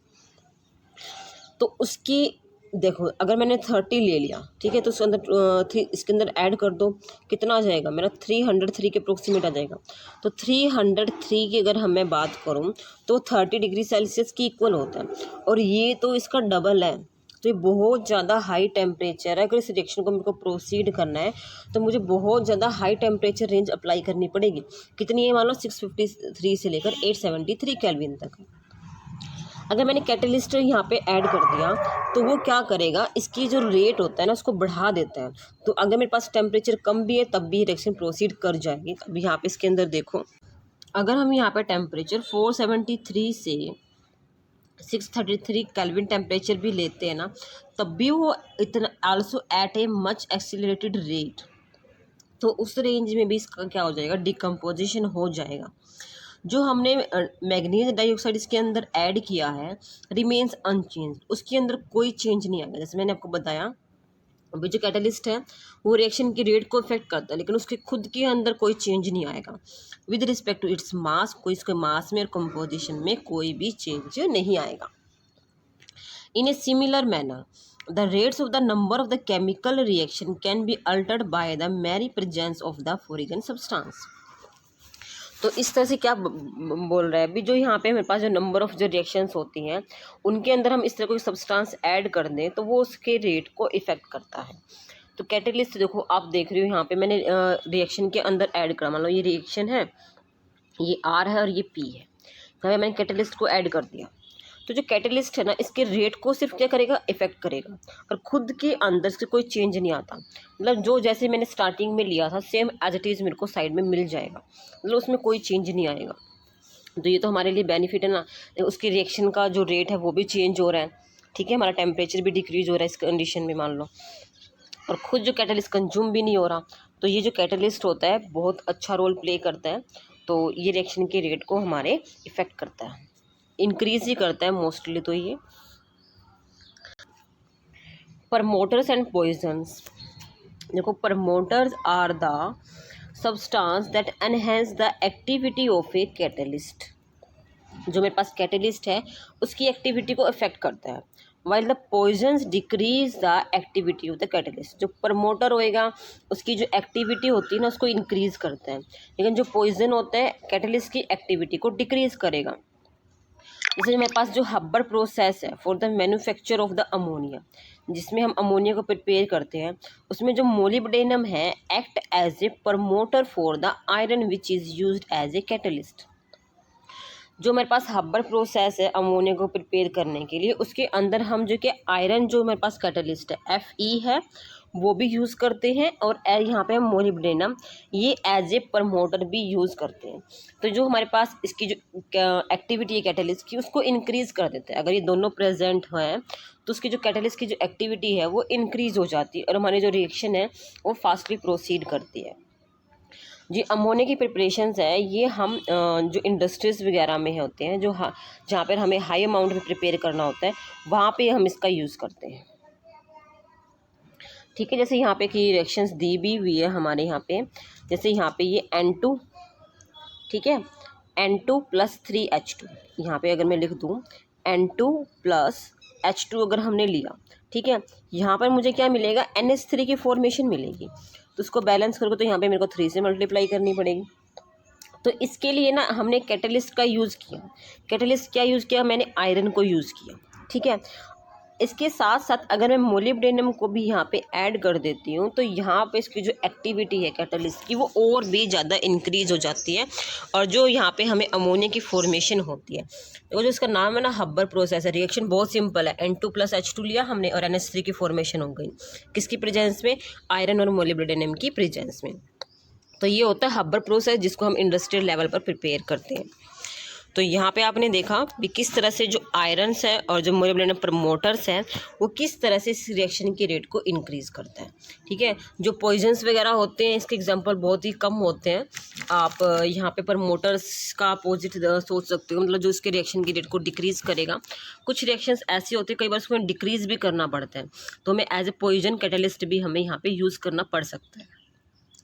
तो उसकी देखो, अगर मैंने 30 ले लिया, ठीक है, तो उसके अंदर इसके अंदर ऐड कर दो, कितना आ जाएगा मेरा, 303 के अप्रोक्सीमेट आ जाएगा। तो 303 की अगर मैं बात करूँ तो 30 डिग्री सेल्सियस की इक्वल होता है, और ये तो इसका डबल है। तो ये बहुत ज़्यादा हाई टेम्परेचर है। अगर इस रिएक्शन को मेरे को प्रोसीड करना है तो मुझे बहुत ज़्यादा हाई टेम्परेचर रेंज अप्लाई करनी पड़ेगी। कितनी है, मान लो 653 से लेकर 873 केल्विन तक। अगर मैंने कैटलिस्ट यहाँ पे ऐड कर दिया तो वो क्या करेगा, इसकी जो रेट होता है ना उसको बढ़ा देता है। तो अगर मेरे पास टेम्परेचर कम भी है तब भी रिएक्शन प्रोसीड कर जाएगी। अभी यहाँ पे इसके अंदर देखो, अगर हम यहाँ पे टेम्परेचर 473 से 633 केल्विन टेम्परेचर भी लेते हैं ना, तब भी वो इतना also at a much accelerated rate. तो उस रेंज में भी इसका क्या हो जाएगा, डिकम्पोजिशन हो जाएगा। जो हमने मैग्नीज डाइऑक्साइड इसके अंदर ऐड किया है रिमेन्स अनचेंज, उसके अंदर कोई चेंज नहीं आएगा। जैसे मैंने आपको बताया, अभी जो कैटलिस्ट है वो रिएक्शन की रेट को इफेक्ट करता है, लेकिन उसके खुद के अंदर कोई चेंज नहीं आएगा। With respect to its mass, कोई इसके मास में और कंपोजिशन में कोई भी चेंज नहीं आएगा। In a similar manner the rates of the number of the chemical reaction can be altered by the mere presence of the foreign substance। तो इस तरह से क्या बोल रहा है अभी, जो यहाँ पे मेरे पास जो नंबर ऑफ जो रिएक्शंस होती हैं उनके अंदर हम इस तरह कोई सब्सटेंस ऐड कर दें तो वो उसके रेट को इफेक्ट करता है। तो कैटलिस्ट देखो, आप देख रहे हो यहाँ पे मैंने रिएक्शन के अंदर ऐड करा, मान लो ये रिएक्शन है, ये R है और ये P है, तो मैंने कैटलिस्ट को ऐड कर दिया। तो जो कैटलिस्ट है ना, इसके रेट को सिर्फ क्या करेगा, इफेक्ट करेगा, और खुद के अंदर से कोई चेंज नहीं आता। मतलब जो जैसे मैंने स्टार्टिंग में लिया था सेम एज इट इज़ मेरे को साइड में मिल जाएगा, मतलब उसमें कोई चेंज नहीं आएगा। तो ये तो हमारे लिए बेनिफिट है ना। उसकी रिएक्शन का जो रेट है वो भी चेंज हो रहा है, ठीक है, हमारा टेम्परेचर भी डिक्रीज हो रहा है इस कंडीशन में मान लो, और खुद जो कैटलिस्ट कंज्यूम भी नहीं हो रहा। तो ये जो कैटलिस्ट होता है बहुत अच्छा रोल प्ले करता है। तो ये रिएक्शन के रेट को हमारे इफेक्ट करता है, इंक्रीज ही करता है मोस्टली। तो ये प्रमोटर्स एंड पॉइजन्स, देखो, promoters are the substance that enhance the activity of a catalyst. जो मेरे पास कैटलिस्ट है उसकी एक्टिविटी को इफेक्ट करता है, while the poisons decrease the activity of the catalyst. जो प्रमोटर होएगा उसकी जो एक्टिविटी होती है ना उसको इंक्रीज करते हैं, लेकिन जो पॉइजन होता है कैटलिस्ट की एक्टिविटी को डिक्रीज करेगा। जैसे मेरे पास जो हब्बर प्रोसेस है for the manufacture of the ammonia, जिसमें हम अमोनिया को प्रिपेयर करते हैं, उसमें जो मोलिब्डेनम है act as a promoter for the iron which is used as a catalyst. जो मेरे पास हब्बर प्रोसेस है अमोनिया को प्रिपेयर करने के लिए, उसके अंदर हम जो कि आयरन जो मेरे पास कैटलिस्ट है Fe है वो भी यूज़ करते हैं, और यहाँ पे हम मोलिब्डेनम ये एज ए प्रमोटर भी यूज़ करते हैं। तो जो हमारे पास इसकी जो एक्टिविटी है कैटलिस्ट की उसको इंक्रीज़ कर देते हैं। अगर ये दोनों प्रेजेंट हैं तो उसकी जो कैटलिस्ट की जो एक्टिविटी है वो इंक्रीज़ हो जाती है और हमारी जो रिएक्शन है वो फास्टली प्रोसीड करती है। जी अमोनिया की प्रिपरेशंस है ये हम जो इंडस्ट्रीज़ वगैरह में होते हैं, जो जहाँ पर हमें हाई अमाउंट में प्रिपेयर करना होता है वहाँ पे हम इसका यूज़ करते हैं। ठीक है, जैसे यहाँ पे की रिएक्शंस दी भी हुई है हमारे यहाँ पे, जैसे यहाँ पे ये N2, ठीक है, N2 + 3H2, यहाँ पे अगर मैं लिख दूँ N2 + H2 अगर हमने लिया, ठीक है, यहाँ पर मुझे क्या मिलेगा NH3 की फॉर्मेशन मिलेगी। तो उसको बैलेंस करोगे तो यहाँ पे मेरे को 3 से मल्टीप्लाई करनी पड़ेगी। तो इसके लिए ना हमने कैटलिस्ट का यूज़ किया। कैटलिस्ट क्या यूज़ किया, मैंने आयरन को यूज़ किया, ठीक है। इसके साथ साथ अगर मैं मोलिब्डेनम को भी यहाँ पे ऐड कर देती हूँ तो यहाँ पे इसकी जो एक्टिविटी है कैटलिस्ट की वो और भी ज़्यादा इंक्रीज़ हो जाती है, और जो यहाँ पे हमें अमोनिया की फॉर्मेशन होती है। तो जो इसका नाम है ना हब्बर प्रोसेस है। रिएक्शन बहुत सिंपल है, N2 + H2 लिया हमने और NH3 की फॉर्मेशन हो गई, किसकी प्रेजेंस में, आयरन और मोलिब्डेनम की प्रेजेंस में। तो ये होता है हब्बर प्रोसेस जिसको हम इंडस्ट्रियल लेवल पर प्रिपेयर करते हैं। तो यहाँ पे आपने देखा भी किस तरह से जो आयरन्स है और जो मोलिब्डेनम प्रमोटर्स हैं वो किस तरह से इस रिएक्शन की रेट को इंक्रीज़ करता है। ठीक है, जो पॉइजन्स वगैरह होते हैं इसके एग्जांपल बहुत ही कम होते हैं। आप यहाँ पे प्रमोटर्स का अपोजिट सोच सकते हो, मतलब जो इसके रिएक्शन की रेट को डिक्रीज़ करेगा। कुछ रिएक्शंस ऐसी होती है कई बार उसमें डिक्रीज़ भी करना पड़ता है, तो हमें एज ए पॉइजन कैटलिस्ट भी हमें यहाँ पर यूज़ करना पड़ सकता है।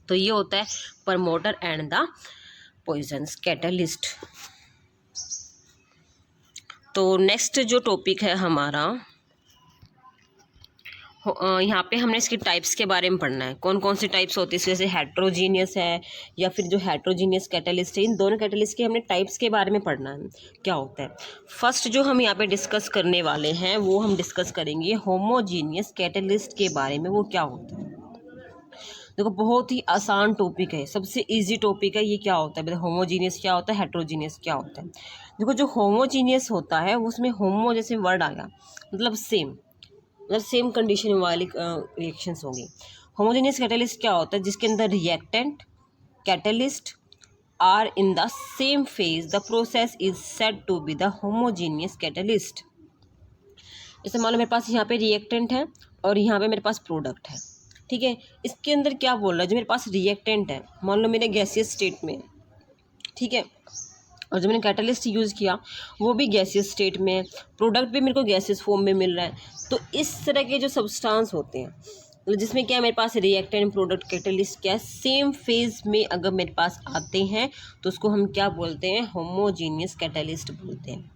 तो ये होता है promoter and the poisons catalyst. तो नेक्स्ट जो टॉपिक है हमारा, यहाँ पे हमने इसकी टाइप्स के बारे में पढ़ना है। कौन कौन सी टाइप्स होती है, जैसे हेट्रोजीनियस है या फिर जो हेट्रोजीनियस कैटलिस्ट है, इन दोनों कैटलिस्ट के हमने टाइप्स के बारे में पढ़ना है क्या होता है। फर्स्ट जो हम यहाँ पे डिस्कस करने वाले हैं वो हम डिस्कस करेंगे होमोजीनियस कैटलिस्ट के बारे में, वो क्या होता है। देखो बहुत ही आसान टॉपिक है, सबसे इजी टॉपिक है। ये क्या होता है, होमोजीनियस क्या होता है, हेट्रोजीनियस क्या होता है। देखो जो होमोजीनियस होता है उसमें होमो जैसे वर्ड आया मतलब सेम, मतलब सेम कंडीशन वाली रिएक्शंस होंगी। होमोजीनियस कैटलिस्ट क्या होता है, जिसके अंदर reactant catalyst are in the same phase, the process is said to be the homogeneous catalyst. जैसे मान लो मेरे पास यहाँ पे रिएक्टेंट है और यहाँ पे मेरे पास प्रोडक्ट है, ठीक है। इसके अंदर क्या बोल रहा है, जो मेरे पास रिएक्टेंट है मान लो मेरे गैसियस स्टेट में, ठीक है, और जो मैंने कैटलिस्ट यूज़ किया वो भी गैसियस स्टेट में है, प्रोडक्ट भी मेरे को गैसियस फॉर्म में मिल रहा है। तो इस तरह के जो सब्सटेंस होते हैं, मतलब जिसमें क्या मेरे पास रिएक्टेंट प्रोडक्ट कैटलिस्ट क्या सेम फेज में अगर मेरे पास आते हैं तो उसको हम क्या बोलते हैं, होमोजीनियस कैटलिस्ट बोलते हैं।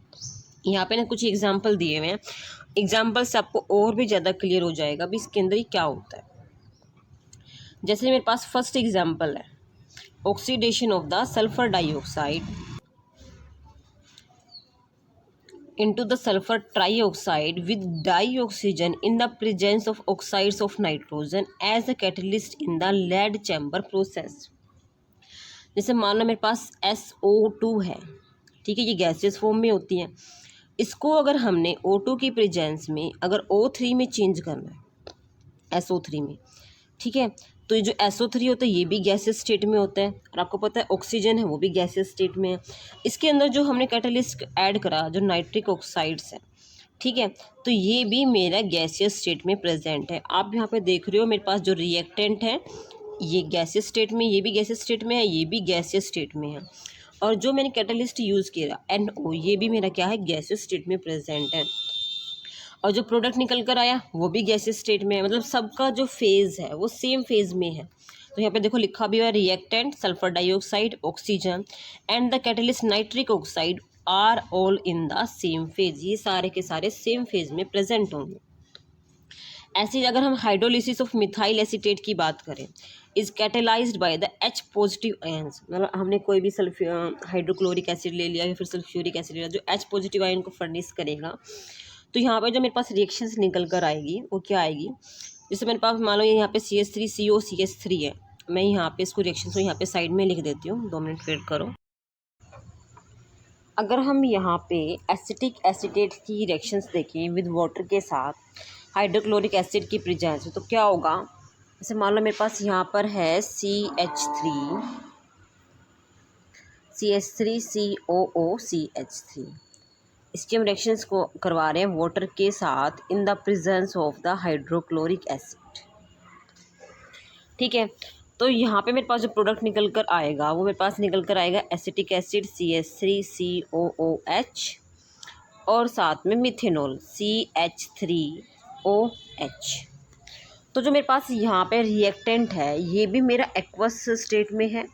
यहाँ पे ना कुछ एग्जाम्पल दिए हुए हैं, एग्जाम्पल से आपको और भी ज़्यादा क्लियर हो जाएगा भी इसके अंदर ही क्या होता है। जैसे मेरे पास फर्स्ट एग्जाम्पल है, oxidation of the sulphur dioxide into the sulfur trioxide with dioxygen in the presence of oxides of nitrogen as a catalyst in the lead chamber process। जैसे मान लो मेरे पास SO2 है, ठीक है, ये गैसियस फॉर्म में होती है। इसको अगर हमने O2 की प्रेजेंस में अगर O3 में चेंज करना है, SO3 में, ठीक है, तो ये जो SO3 होता है ये भी गैसियस स्टेट में होता है, और आपको पता है ऑक्सीजन है वो भी गैसियस स्टेट में है। इसके अंदर जो हमने कैटलिस्ट ऐड करा जो नाइट्रिक ऑक्साइड्स है, ठीक है, तो ये भी मेरा गैसियस स्टेट में प्रेजेंट है। आप यहाँ पे देख रहे हो मेरे पास जो रिएक्टेंट है ये गैसियस स्टेट में, ये भी गैसियस स्टेट में है, ये भी गैसियस स्टेट में है, और जो मैंने कैटलिस्ट यूज़ किया NO ये भी मेरा क्या है, गैसियस स्टेट में प्रेजेंट है, और जो प्रोडक्ट निकल कर आया वो भी गैसियस स्टेट में है। मतलब सबका जो फेज़ है वो सेम फेज़ में है। तो यहाँ पे देखो लिखा भी हुआ है reactant sulphur dioxide oxygen and the catalyst nitric oxide are all in the same phase, ये सारे के सारे सेम फेज में प्रेजेंट होंगे। ऐसे ही अगर हम हाइड्रोलिसिस ऑफ मिथाइल एसीटेट की बात करें, is catalysed by the H positive ions, मतलब हमने कोई भी हाइड्रोक्लोरिक एसिड ले लिया या फिर सल्फ्यूरिक एसिड ले लिया जो H पॉजिटिव आयन को फर्निश करेगा, तो यहाँ पे जो मेरे पास रिएक्शंस निकल कर आएगी वो क्या आएगी, जैसे मेरे पास मान लो यहाँ पे CH3CO CH3 है, मैं यहाँ पे इसको रिएक्शन को यहाँ पे साइड में लिख देती हूँ, 2 मिनट वेट करो। अगर हम यहाँ पे एसिटिक एसीटेट की रिएक्शंस देखें विद वाटर के साथ हाइड्रोक्लोरिक एसिड की प्रेजेंस में, तो क्या होगा, जैसे मान लो मेरे पास यहाँ पर है CH3COOCH3, इसकी हम रिएक्शंस को करवा रहे हैं वाटर के साथ इन the presence of the hydrochloric acid. ठीक है, तो यहाँ पे मेरे पास जो प्रोडक्ट निकल कर आएगा वो मेरे पास निकल कर आएगा एसिटिक एसिड CH3COOH और साथ में मिथेनॉल CH3OH। तो जो मेरे पास यहाँ पे रिएक्टेंट है ये भी मेरा एक्वस स्टेट में है,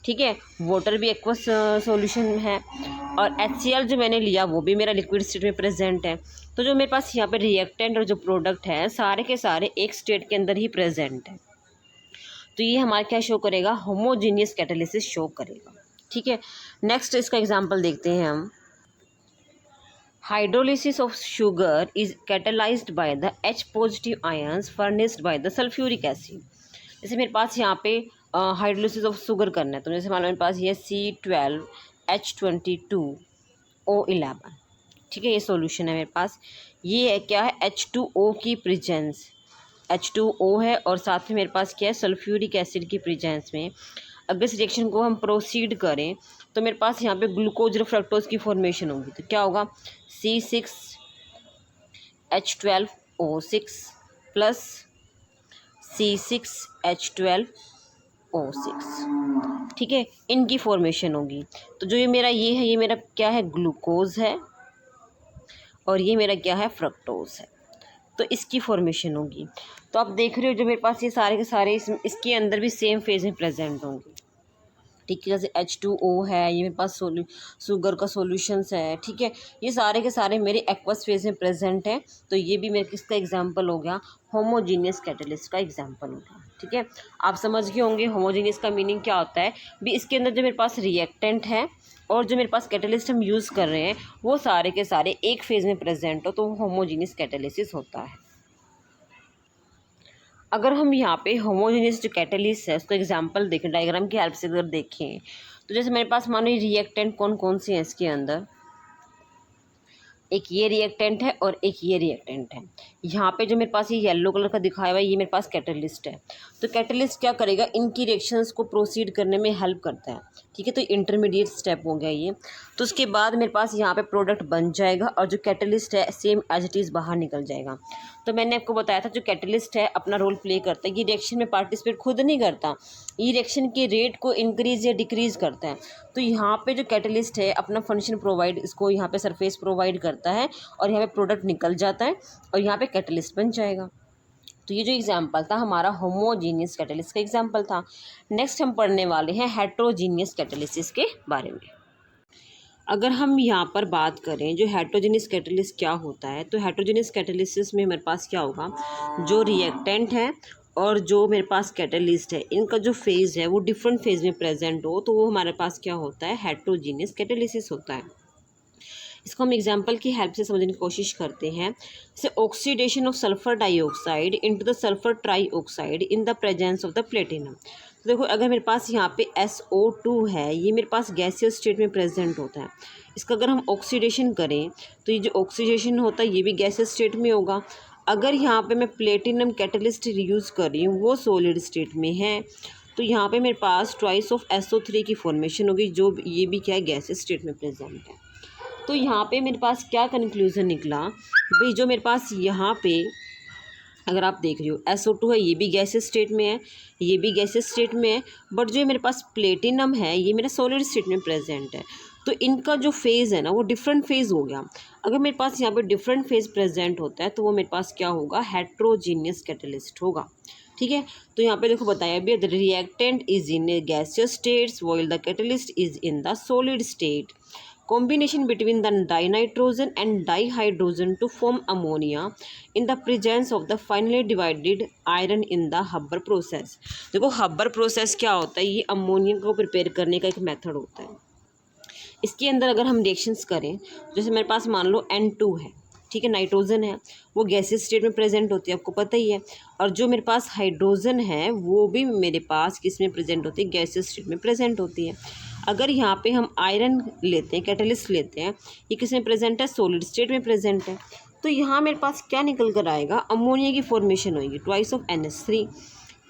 ठीक है, वाटर भी एक्वस सॉल्यूशन में है, और HCl जो मैंने लिया वो भी मेरा लिक्विड स्टेट में प्रेजेंट है। तो जो मेरे पास यहाँ पे रिएक्टेंट और जो प्रोडक्ट है सारे के सारे एक स्टेट के अंदर ही प्रेजेंट है, तो ये हमारा क्या शो करेगा, होमोजीनियस कैटालिसिस शो करेगा। ठीक है, नेक्स्ट इसका एग्जांपल देखते हैं हम। Hydrolysis of sugar is catalysed by the H positive ions furnished by the sulphuric acid. जैसे मेरे पास यहाँ पे हाइड्रोलिसिस ऑफ शुगर करना है, तो जैसे मान लो मेरे पास ये C12H22O11, ठीक है, ये सॉल्यूशन है मेरे पास। ये है क्या है, H2O की प्रेजेंस, H2O है और साथ में मेरे पास क्या है, सल्फ्यूरिक एसिड की प्रेजेंस में अगर इस रिएक्शन को हम प्रोसीड करें तो मेरे पास यहाँ पे ग्लूकोज और फ्रक्टोज की फॉर्मेशन होगी। तो क्या होगा, C6H12O6 प्लस C6H12O6, ठीक है, इनकी फॉर्मेशन होगी। तो जो ये मेरा क्या है, ग्लूकोज है, और ये मेरा क्या है, फ्रक्टोज है, तो इसकी फॉर्मेशन होगी। तो आप देख रहे हो जो मेरे पास ये सारे के सारे इसके अंदर भी सेम फेज में प्रेजेंट होंगे। ठीक है, जैसे H2O है, ये मेरे पास शुगर का सॉल्यूशंस है, ठीक है, ये सारे के सारे मेरे एक्वस फेज में प्रेजेंट हैं। तो ये भी मेरे किसका एग्जांपल हो गया, होमोजीनियस कैटालिस्ट का एग्जांपल हो गया। ठीक है, आप समझ गए होंगे होमोजीनियस का मीनिंग क्या होता है भी। इसके अंदर जो मेरे पास रिएक्टेंट है और जो मेरे पास कैटालिस्ट हम यूज़ कर रहे हैं वो सारे के सारे एक फेज में प्रेजेंट हो, तो होमोजीनियस कैटालिसिस होता है। अगर हम यहाँ पे होमोजेनियस जो कैटालिस्ट है उसको एग्जांपल देखें, डायग्राम की हेल्प से अगर देखें, तो जैसे मेरे पास मानो ये रिएक्टेंट कौन कौन से हैं इसके अंदर, एक ये रिएक्टेंट है और एक ये रिएक्टेंट है। यहाँ पे जो मेरे पास ये येलो कलर का दिखाया हुआ है ये मेरे पास कैटलिस्ट है। तो कैटलिस्ट क्या करेगा, इनकी रिएक्शंस को प्रोसीड करने में हेल्प करता है। ठीक है, तो इंटरमीडिएट स्टेप हो गया ये। तो उसके बाद मेरे पास यहाँ पे प्रोडक्ट बन जाएगा और जो कैटलिस्ट है सेम एज इट इज़ बाहर निकल जाएगा। तो मैंने आपको बताया था जो कैटलिस्ट है अपना रोल प्ले करता है, ये रिएक्शन में पार्टिसिपेट खुद नहीं करता, ये रिएक्शन के रेट को इंक्रीज या डिक्रीज करता है। तो यहाँ पे जो कैटलिस्ट है अपना फंक्शन प्रोवाइड, इसको यहाँ पे सरफेस प्रोवाइड करता है और यहाँ पे प्रोडक्ट निकल जाता है और यहाँ पे कैटलिस्ट बन जाएगा। तो ये जो एग्जाम्पल था हमारा होमोजीनियस कैटालिस्ट का एग्जाम्पल था। नेक्स्ट हम पढ़ने वाले हैं हेट्रोजीनियस कैटालिसिस के बारे में। अगर हम यहाँ पर बात करें जो हेट्रोजीनियस कैटालिस्ट क्या होता है, तो हेट्रोजीनियस कैटालिसिस में मेरे पास क्या होगा, जो रिएक्टेंट है और जो मेरे पास कैटालिस्ट है इनका जो फेज़ है वो डिफरेंट फेज़ में प्रेजेंट हो, तो वो हमारे पास क्या होता है, हेट्रोजीनियस कैटालिसिस होता है। इसको हम एग्जांपल की हेल्प से समझने की कोशिश करते हैं। जैसे oxidation of sulphur dioxide into the sulphur trioxide in the presence of the platinum. तो देखो अगर मेरे पास यहाँ पे SO2 है, ये मेरे पास गैसियस स्टेट में प्रेजेंट होता है। इसका अगर हम ऑक्सीडेशन करें तो ये जो ऑक्सीडेशन होता है ये भी गैसियस स्टेट में होगा। अगर यहाँ पे मैं प्लेटिनम कैटलिस्ट यूज़ कर रही हूँ वो सॉलिड स्टेट में है, तो यहाँ पे मेरे पास ट्वाइस ऑफ SO3 की फॉर्मेशन होगी, जो ये भी क्या है, गैसियस स्टेट में प्रेजेंट है। तो यहाँ पे मेरे पास क्या कंक्लूजन निकला भाई, जो मेरे पास यहाँ पे अगर आप देख रहे हो SO2 है, ये भी गैसियस स्टेट में है, ये भी गैसियस स्टेट में है, बट जो मेरे पास प्लेटिनम है ये मेरा सॉलिड स्टेट में प्रेजेंट है। तो इनका जो फेज़ है ना वो डिफरेंट फेज़ हो गया। अगर मेरे पास यहाँ पे डिफरेंट फेज़ प्रेजेंट होता है तो वो मेरे पास क्या होगा, हेट्रोजीनियस कैटालिस्ट होगा। ठीक है, तो यहाँ पे देखो बताया भी, the reactant is in A gaseous states while the catalyst is in the solid state. combination between the dinitrogen and dihydrogen to form ammonia in the presence of the finely divided iron in the Haber process। देखो Haber process क्या होता है, ये ammonia को prepare करने का एक method होता है। इसके अंदर अगर हम रिएक्शंस करें, जैसे मेरे पास मान लो N2 है, ठीक है, नाइट्रोजन है, वो गैसियस स्टेट में प्रेजेंट होती है, आपको पता ही है। और जो मेरे पास हाइड्रोजन है वो भी मेरे पास किस में प्रेजेंट होती है, गैसियस स्टेट में प्रेजेंट होती है। अगर यहाँ पे हम आयरन लेते हैं, कैटलिस्ट लेते हैं, ये किस में प्रेजेंट है, सॉलिड स्टेट में प्रेजेंट है। तो यहाँ मेरे पास क्या निकल कर आएगा, अमोनिया की फॉर्मेशन होगी, ट्वाइस ऑफ NH3।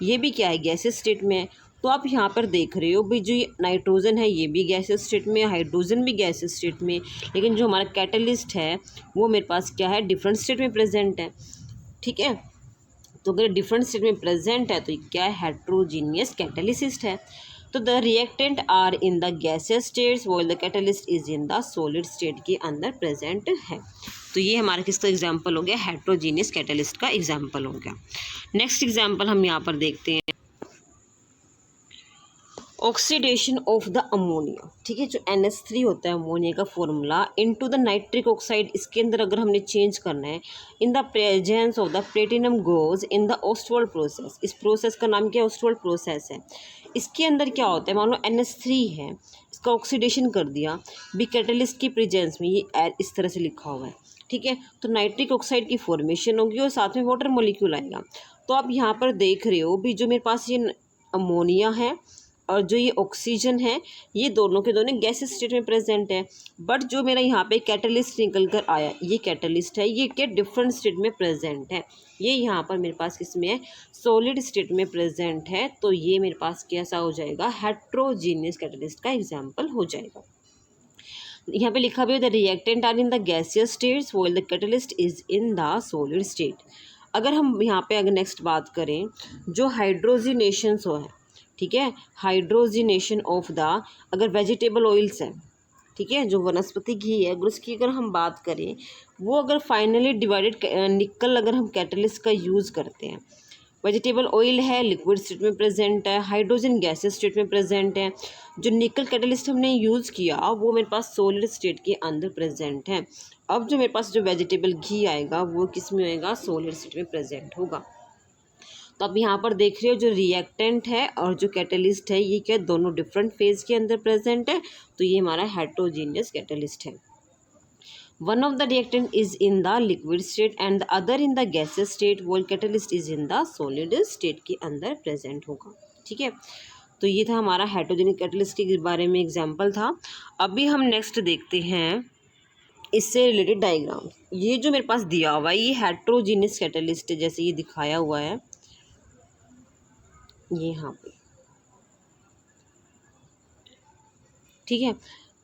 ये भी क्या है, गैसियस स्टेट में है। तो आप यहाँ पर देख रहे हो भाई, जो ये नाइट्रोजन है ये भी गैसियस स्टेट में, हाइड्रोजन भी गैसियस स्टेट में, लेकिन जो हमारा कैटलिस्ट है वो मेरे पास क्या है, डिफरेंट स्टेट में प्रेजेंट है। ठीक है, तो अगर डिफरेंट स्टेट में प्रेजेंट है तो ये क्या है, हेट्रोजीनियस कैटलिसिस्ट है। तो the reactant are in the gaseous states while the catalyst is in the solid state के अंदर प्रेजेंट है। तो ये हमारा किसका एग्जाम्पल हो गया, हेट्रोजीनियस कैटलिस्ट का एग्जाम्पल हो गया। नेक्स्ट एग्जाम्पल हम यहाँ पर देखते हैं, ऑक्सीडेशन ऑफ द अमोनिया। ठीक है, जो NH3 होता है अमोनिया का formula into the nitric oxide, इसके अंदर अगर हमने चेंज करना है, in the presence of the platinum goes in the Ostwald process. इस प्रोसेस का नाम क्या है, ऑस्टवाल्ड प्रोसेस है। इसके अंदर क्या होता है, मान लो NH3 है, इसका ऑक्सीडेशन कर दिया बी कैटलिस्ट की प्रेजेंस में, ये इस तरह से लिखा हुआ है। ठीक है, तो नाइट्रिक ऑक्साइड की फॉर्मेशन होगी और साथ में वाटर मॉलिक्यूल आएगा। तो आप यहाँ पर देख रहे हो भी, जो मेरे पास ये अमोनिया है और जो ये ऑक्सीजन है, ये दोनों के दोनों गैसियस स्टेट में प्रेजेंट है। बट जो मेरा यहाँ पे कैटलिस्ट निकल कर आया, ये कैटलिस्ट है, ये क्या डिफरेंट स्टेट में प्रेजेंट है। ये यहाँ पर मेरे पास किसमें है, सॉलिड स्टेट में प्रेजेंट है। तो ये मेरे पास कैसा हो जाएगा, हेट्रोजीनियस कैटलिस्ट का एग्जाम्पल हो जाएगा। यहाँ पे लिखा भी है the reactant are in the gaseous states while the catalyst is in the solid state. अगर हम यहाँ पे अगर नेक्स्ट बात करें, जो हाइड्रोजिनेशन हो है, ठीक है, हाइड्रोजिनेशन ऑफ द, अगर वेजिटेबल ऑयल्स है, ठीक है, जो वनस्पति घी है, अगर उसकी अगर हम बात करें, वो अगर फाइनली डिवाइडेड निकल अगर हम कैटलिस्ट का यूज़ करते हैं, वेजिटेबल ऑयल है लिक्विड स्टेट में प्रेजेंट है, हाइड्रोजन गैसियस स्टेट में प्रेजेंट है, जो निकल कैटलिस्ट हमने यूज़ किया वो मेरे पास सॉलिड स्टेट के अंदर प्रेजेंट है। अब जो मेरे पास जो वेजिटेबल घी आएगा वो किस में होएगा, सॉलिड स्टेट में प्रेजेंट होगा। तो अब यहाँ पर देख रहे हो जो रिएक्टेंट है और जो कैटलिस्ट है, ये क्या दोनों डिफरेंट फेज के अंदर प्रेजेंट है। तो ये हमारा हेट्रोजीनियस कैटलिस्ट है। One of the reactant is in the liquid state and the other in the gaseous state, while catalyst is in the solid state के अंदर प्रेजेंट होगा। ठीक है, तो ये था हमारा हेट्रोजीनियस कैटलिस्ट के बारे में एग्जाम्पल था। अभी हम नेक्स्ट देखते हैं इससे रिलेटेड डायग्राम। ये जो मेरे पास दिया हुआ है ये हेट्रोजीनियस कैटलिस्ट है, जैसे ये दिखाया हुआ है ये यहाँ पे। ठीक है,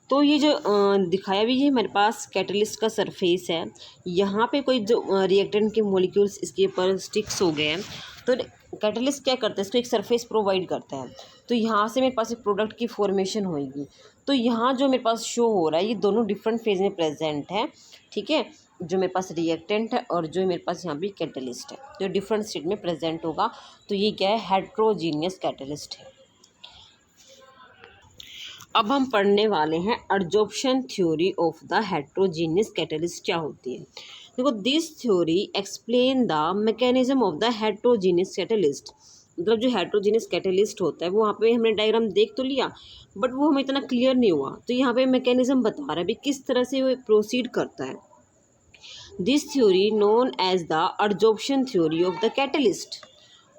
तो ये जो दिखाया भी है मेरे पास कैटलिस्ट का सरफेस है, यहाँ पे कोई जो रिएक्टेंट के मॉलिक्यूल्स इसके ऊपर स्टिक्स हो गए हैं, तो कैटलिस्ट क्या करता है, इसको एक सरफेस प्रोवाइड करता है। तो यहाँ से मेरे पास एक प्रोडक्ट की फॉर्मेशन होएगी। तो यहाँ जो मेरे पास शो हो रहा है ये दोनों डिफरेंट फेज में प्रेजेंट है। ठीक है, जो मेरे पास रिएक्टेंट है और जो मेरे पास यहाँ भी कैटलिस्ट है, जो डिफरेंट स्टेट में प्रेजेंट होगा। तो ये क्या है, हेट्रोजीनियस कैटलिस्ट है। अब हम पढ़ने वाले हैं adsorption theory of the heterogeneous catalyst क्या होती है। देखो, this theory explain the mechanism of the heterogeneous catalyst. मतलब जो हेट्रोजीनियस कैटलिस्ट होता है वो वहाँ पे हमने डायग्राम देख तो लिया, बट वो हमें इतना क्लियर नहीं हुआ। तो यहाँ पे मैकेनिज्म बता रहा है भी किस तरह से वो प्रोसीड करता है। This theory known as the adsorption theory of the catalyst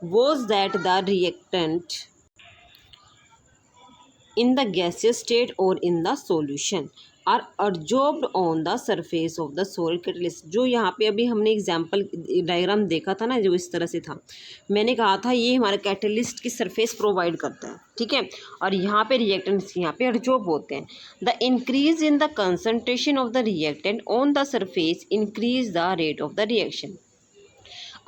was that the reactant in the gaseous state or in the solution are adsorbed on the surface of the solid catalyst। जो यहाँ पे अभी हमने example diagram देखा था ना, जो इस तरह से था, मैंने कहा था ये हमारे कैटलिस्ट की सरफेस प्रोवाइड करता है। ठीक है, और यहाँ पे रिएक्टेंट्स यहाँ पे एडजॉर्ब होते हैं। The increase in the concentration of the reactant on the surface increase the rate of the reaction.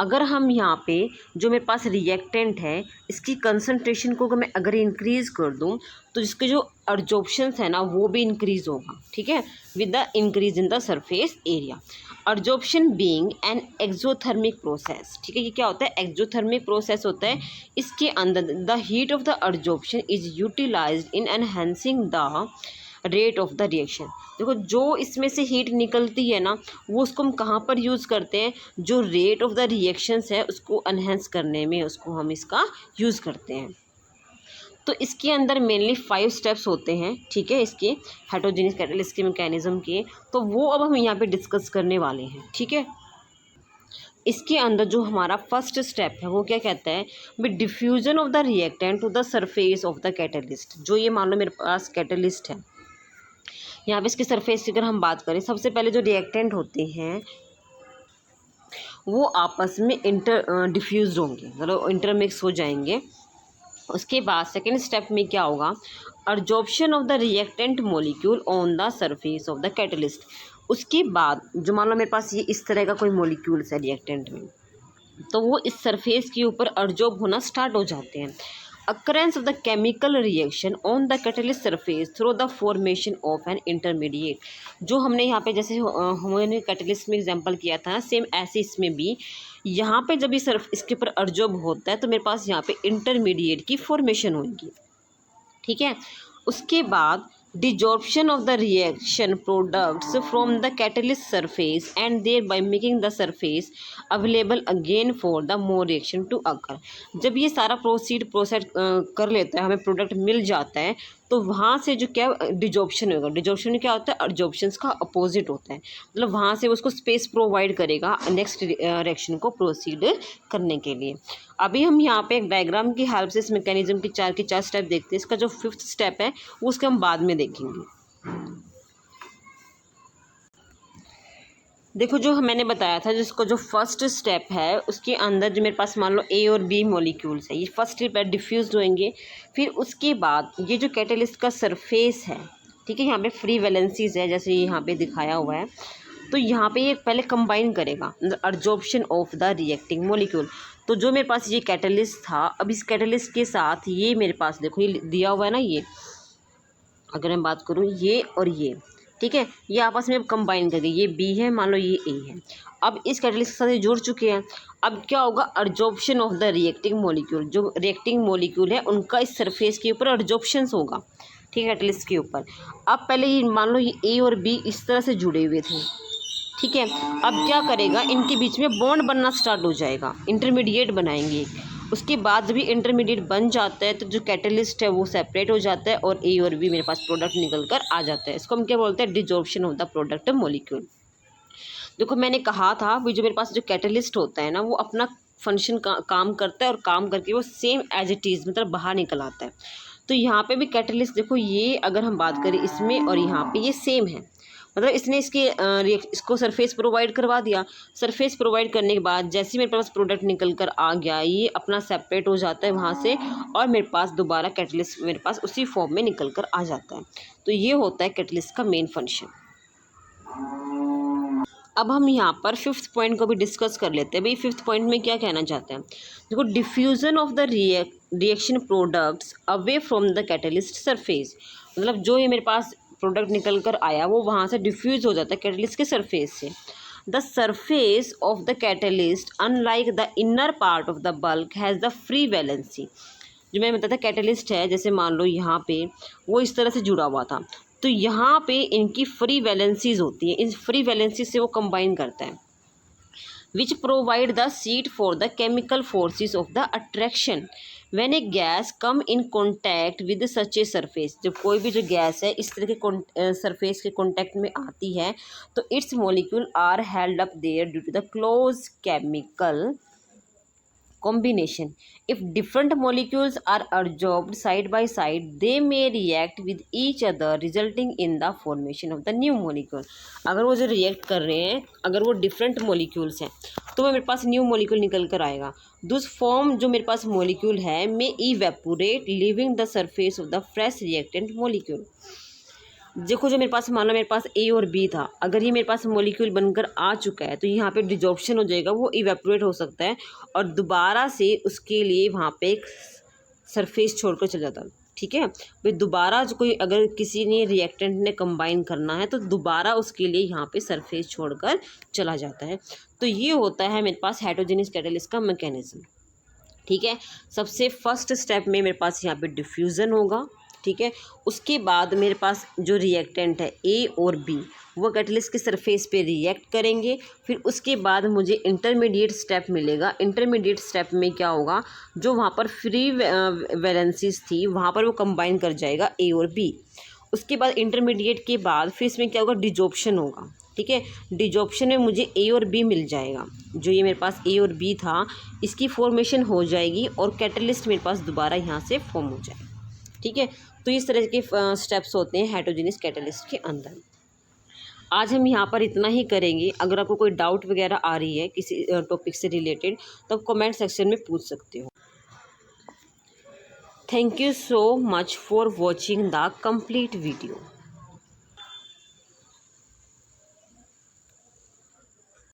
अगर हम यहाँ पे जो मेरे पास रिएक्टेंट है इसकी कंसनट्रेशन को अगर इंक्रीज़ कर दूँ तो इसके जो एडजॉर्प्शंस है ना वो भी इंक्रीज़ होगा। ठीक है, with the increase in the surface area. Adsorption being an exothermic process. ठीक है, ये क्या होता है, एक्सोथर्मिक प्रोसेस होता है। इसके अंदर the heat of the adsorption is utilised in enhancing the rate of the reaction. देखो जो इसमें से हीट निकलती है ना, वो उसको हम कहाँ पर यूज़ करते हैं, जो रेट ऑफ द रिएक्शंस है उसको एनहेंस करने में उसको हम इसका यूज़ करते हैं। तो इसके अंदर मेनली 5 स्टेप्स होते हैं, ठीक है, इसके हेटेरोजेनियस कैटालिस्ट के मैकेनिज्म के, तो वो अब हम यहाँ पे डिस्कस करने वाले हैं, ठीक है। इसके अंदर जो हमारा फर्स्ट स्टेप है वो क्या कहता है, with diffusion of the reactant to the surface of the catalyst. जो ये मान लो मेरे पास कैटलिस्ट है, यहाँ पे इसके सरफेस की अगर हम बात करें, सबसे पहले जो रिएक्टेंट होते हैं वो आपस में डिफ्यूज होंगे, मतलब इंटरमिक्स हो जाएंगे। उसके बाद सेकेंड स्टेप में क्या होगा, absorption of the reactant molecule on the surface of the catalyst. उसके बाद जो मान लो मेरे पास ये इस तरह का कोई मॉलिक्यूल्स है रिएक्टेंट में, तो वो इस सरफेस के ऊपर अब्जॉर्ब होना स्टार्ट हो जाते हैं। Occurrence of the chemical reaction on the catalyst surface through the formation of an intermediate. जो हमने यहाँ पे जैसे होमोजेनिक कैटलिस्ट में एग्जांपल किया था, सेम ऐसे इसमें भी यहाँ पे जब ये सर्फ इसके ऊपर अब्जॉर्ब होता है तो मेरे पास यहाँ पे इंटरमीडिएट की फॉर्मेशन होगी, ठीक है। उसके बाद desorption of the reaction products from the catalyst surface and thereby making the surface available again for the more reaction to occur. जब ये सारा प्रोसेस कर लेता है, हमें प्रोडक्ट मिल जाता है, तो वहाँ से जो क्या डिजॉर्प्शन होगा, डिजॉर्प्शन में क्या होता है, एब्जॉर्प्शन का अपोजिट होता है, मतलब वहाँ से उसको स्पेस प्रोवाइड करेगा नेक्स्ट रिएक्शन को प्रोसीड करने के लिए। अभी हम यहाँ पे एक डायग्राम की हेल्प से इस मैकेनिज्म के चार स्टेप देखते हैं। इसका जो 5th स्टेप है वो उसके हम बाद में देखेंगे। देखो जो मैंने बताया था, जिसको जो फर्स्ट स्टेप है उसके अंदर जो मेरे पास मान लो ए और बी मॉलिक्यूल्स है, ये फर्स्ट स्टेप डिफ्यूज होंगे। फिर उसके बाद ये जो कैटलिस्ट का सरफेस है, ठीक है, यहाँ पे फ्री वैलेंसीज है जैसे यहाँ पे दिखाया हुआ है, तो यहाँ पे ये पहले कंबाइन करेगा absorption of the reacting molecule. तो जो मेरे पास ये कैटलिस्ट था, अब इस कैटलिस्ट के साथ ये मेरे पास देखो ये दिया हुआ है ना, ये अगर मैं बात करूँ ये और ये, ठीक है, ये आपस में अब कंबाइन करके, ये बी है मान लो ये ए है, अब इस कैटलिस्ट के साथ ये जुड़ चुके हैं। अब क्या होगा, absorption of the reacting molecule, जो रिएक्टिंग मॉलिक्यूल है उनका इस सरफेस के ऊपर अब्जॉर्प्शन होगा, ठीक है, कैटलिस्ट के ऊपर। अब पहले ये मान लो ये ए और बी इस तरह से जुड़े हुए थे, ठीक है, अब क्या करेगा, इनके बीच में बॉन्ड बनना स्टार्ट हो जाएगा, इंटरमीडिएट बनाएंगे। उसके बाद जब ये इंटरमीडिएट बन जाता है तो जो कैटलिस्ट है वो सेपरेट हो जाता है और ए और बी मेरे पास प्रोडक्ट निकल कर आ जाता है। इसको हम क्या बोलते हैं, desorption of the product molecule. देखो मैंने कहा था भी जो मेरे पास जो कैटलिस्ट होता है ना, वो अपना फंक्शन काम करता है और काम करके वो सेम एज इट इज़ मतलब बाहर निकल आता है। तो यहाँ पे भी कैटलिस्ट देखो, ये अगर हम बात करें इसमें और यहाँ पे ये सेम है, मतलब इसने इसको सरफेस प्रोवाइड करवा दिया। सरफेस प्रोवाइड करने के बाद जैसे मेरे पास प्रोडक्ट निकल कर आ गया, ये अपना सेपरेट हो जाता है वहाँ से और मेरे पास दोबारा कैटलिस्ट मेरे पास उसी फॉर्म में निकल कर आ जाता है। तो ये होता है कैटलिस्ट का मेन फंक्शन। अब हम यहाँ पर 5th पॉइंट को भी डिस्कस कर लेते हैं। भाई 5th पॉइंट में क्या कहना चाहते हैं, देखो diffusion of the reaction products away from the catalyst surface, मतलब जो ये मेरे पास प्रोडक्ट निकल कर आया वो वहाँ से डिफ्यूज़ हो जाता है कैटलिस्ट के सरफेस से। The surface of the catalyst unlike the inner part of the bulk has the free valency. जो मैंने बताया था कैटलिस्ट है, जैसे मान लो यहाँ पे वो इस तरह से जुड़ा हुआ था, तो यहाँ पे इनकी फ्री वैलेंसीज होती हैं, इन फ्री वैलेंसीज से वो कंबाइन करता है, which provide the seat for the chemical forces of the attraction when A gas come in contact with such a surface. जब कोई भी जो गैस है इस तरह के सरफेस के कॉन्टैक्ट में आती है तो its molecule are held up there due to the close chemical combination. If different molecules are adsorbed side by side, they may react with each other resulting in the formation of the new molecule. अगर वो जो react कर रहे हैं, अगर वो different molecules हैं तो मेरे पास न्यू मॉलिक्यूल निकल कर आएगा। दिस फॉर्म जो मेरे पास मॉलिक्यूल है में evaporate living the surface of the fresh reactant molecule. देखो जो मेरे पास मान लो मेरे पास ए और बी था, अगर ये मेरे पास मॉलिक्यूल बनकर आ चुका है तो यहाँ पे डिजॉर्प्शन हो जाएगा, वो इवेपोरेट हो सकता है और दोबारा से उसके लिए वहाँ पे एक सरफेस छोड़कर चल जाता है, ठीक है। फिर दोबारा जो कोई अगर किसी ने रिएक्टेंट ने कंबाइन करना है तो दोबारा उसके लिए यहाँ पे सरफेस छोड़कर चला जाता है। तो ये होता है मेरे पास हेटेरोजेनियस कैटलिस्ट का मैकेनिज्म, ठीक है। सबसे फर्स्ट स्टेप में मेरे पास यहाँ पे डिफ्यूज़न होगा, ठीक है। उसके बाद मेरे पास जो रिएक्टेंट है ए और बी, वो कैटलिस्ट के सरफेस पे रिएक्ट करेंगे। फिर उसके बाद मुझे इंटरमीडिएट स्टेप मिलेगा। इंटरमीडिएट स्टेप में क्या होगा, जो वहाँ पर फ्री वैलेंसीज थी वहाँ पर वो कंबाइन कर जाएगा ए और बी। उसके बाद इंटरमीडिएट के बाद फिर इसमें क्या होगा, डिजॉर्प्शन होगा, ठीक है। डिजॉर्प्शन में मुझे ए और बी मिल जाएगा। जो ये मेरे पास ए और बी था, इसकी फॉर्मेशन हो जाएगी और कैटलिस्ट मेरे पास दोबारा यहाँ से फॉर्म हो जाएगा, ठीक है। तो इस तरह के स्टेप्स होते हैं हेटेरोजेनियस कैटलिस्ट के अंदर। आज हम यहाँ पर इतना ही करेंगे। अगर आपको कोई डाउट वगैरह आ रही है किसी टॉपिक से रिलेटेड तो आप कमेंट सेक्शन में पूछ सकते हो। Thank you so much for watching the complete video.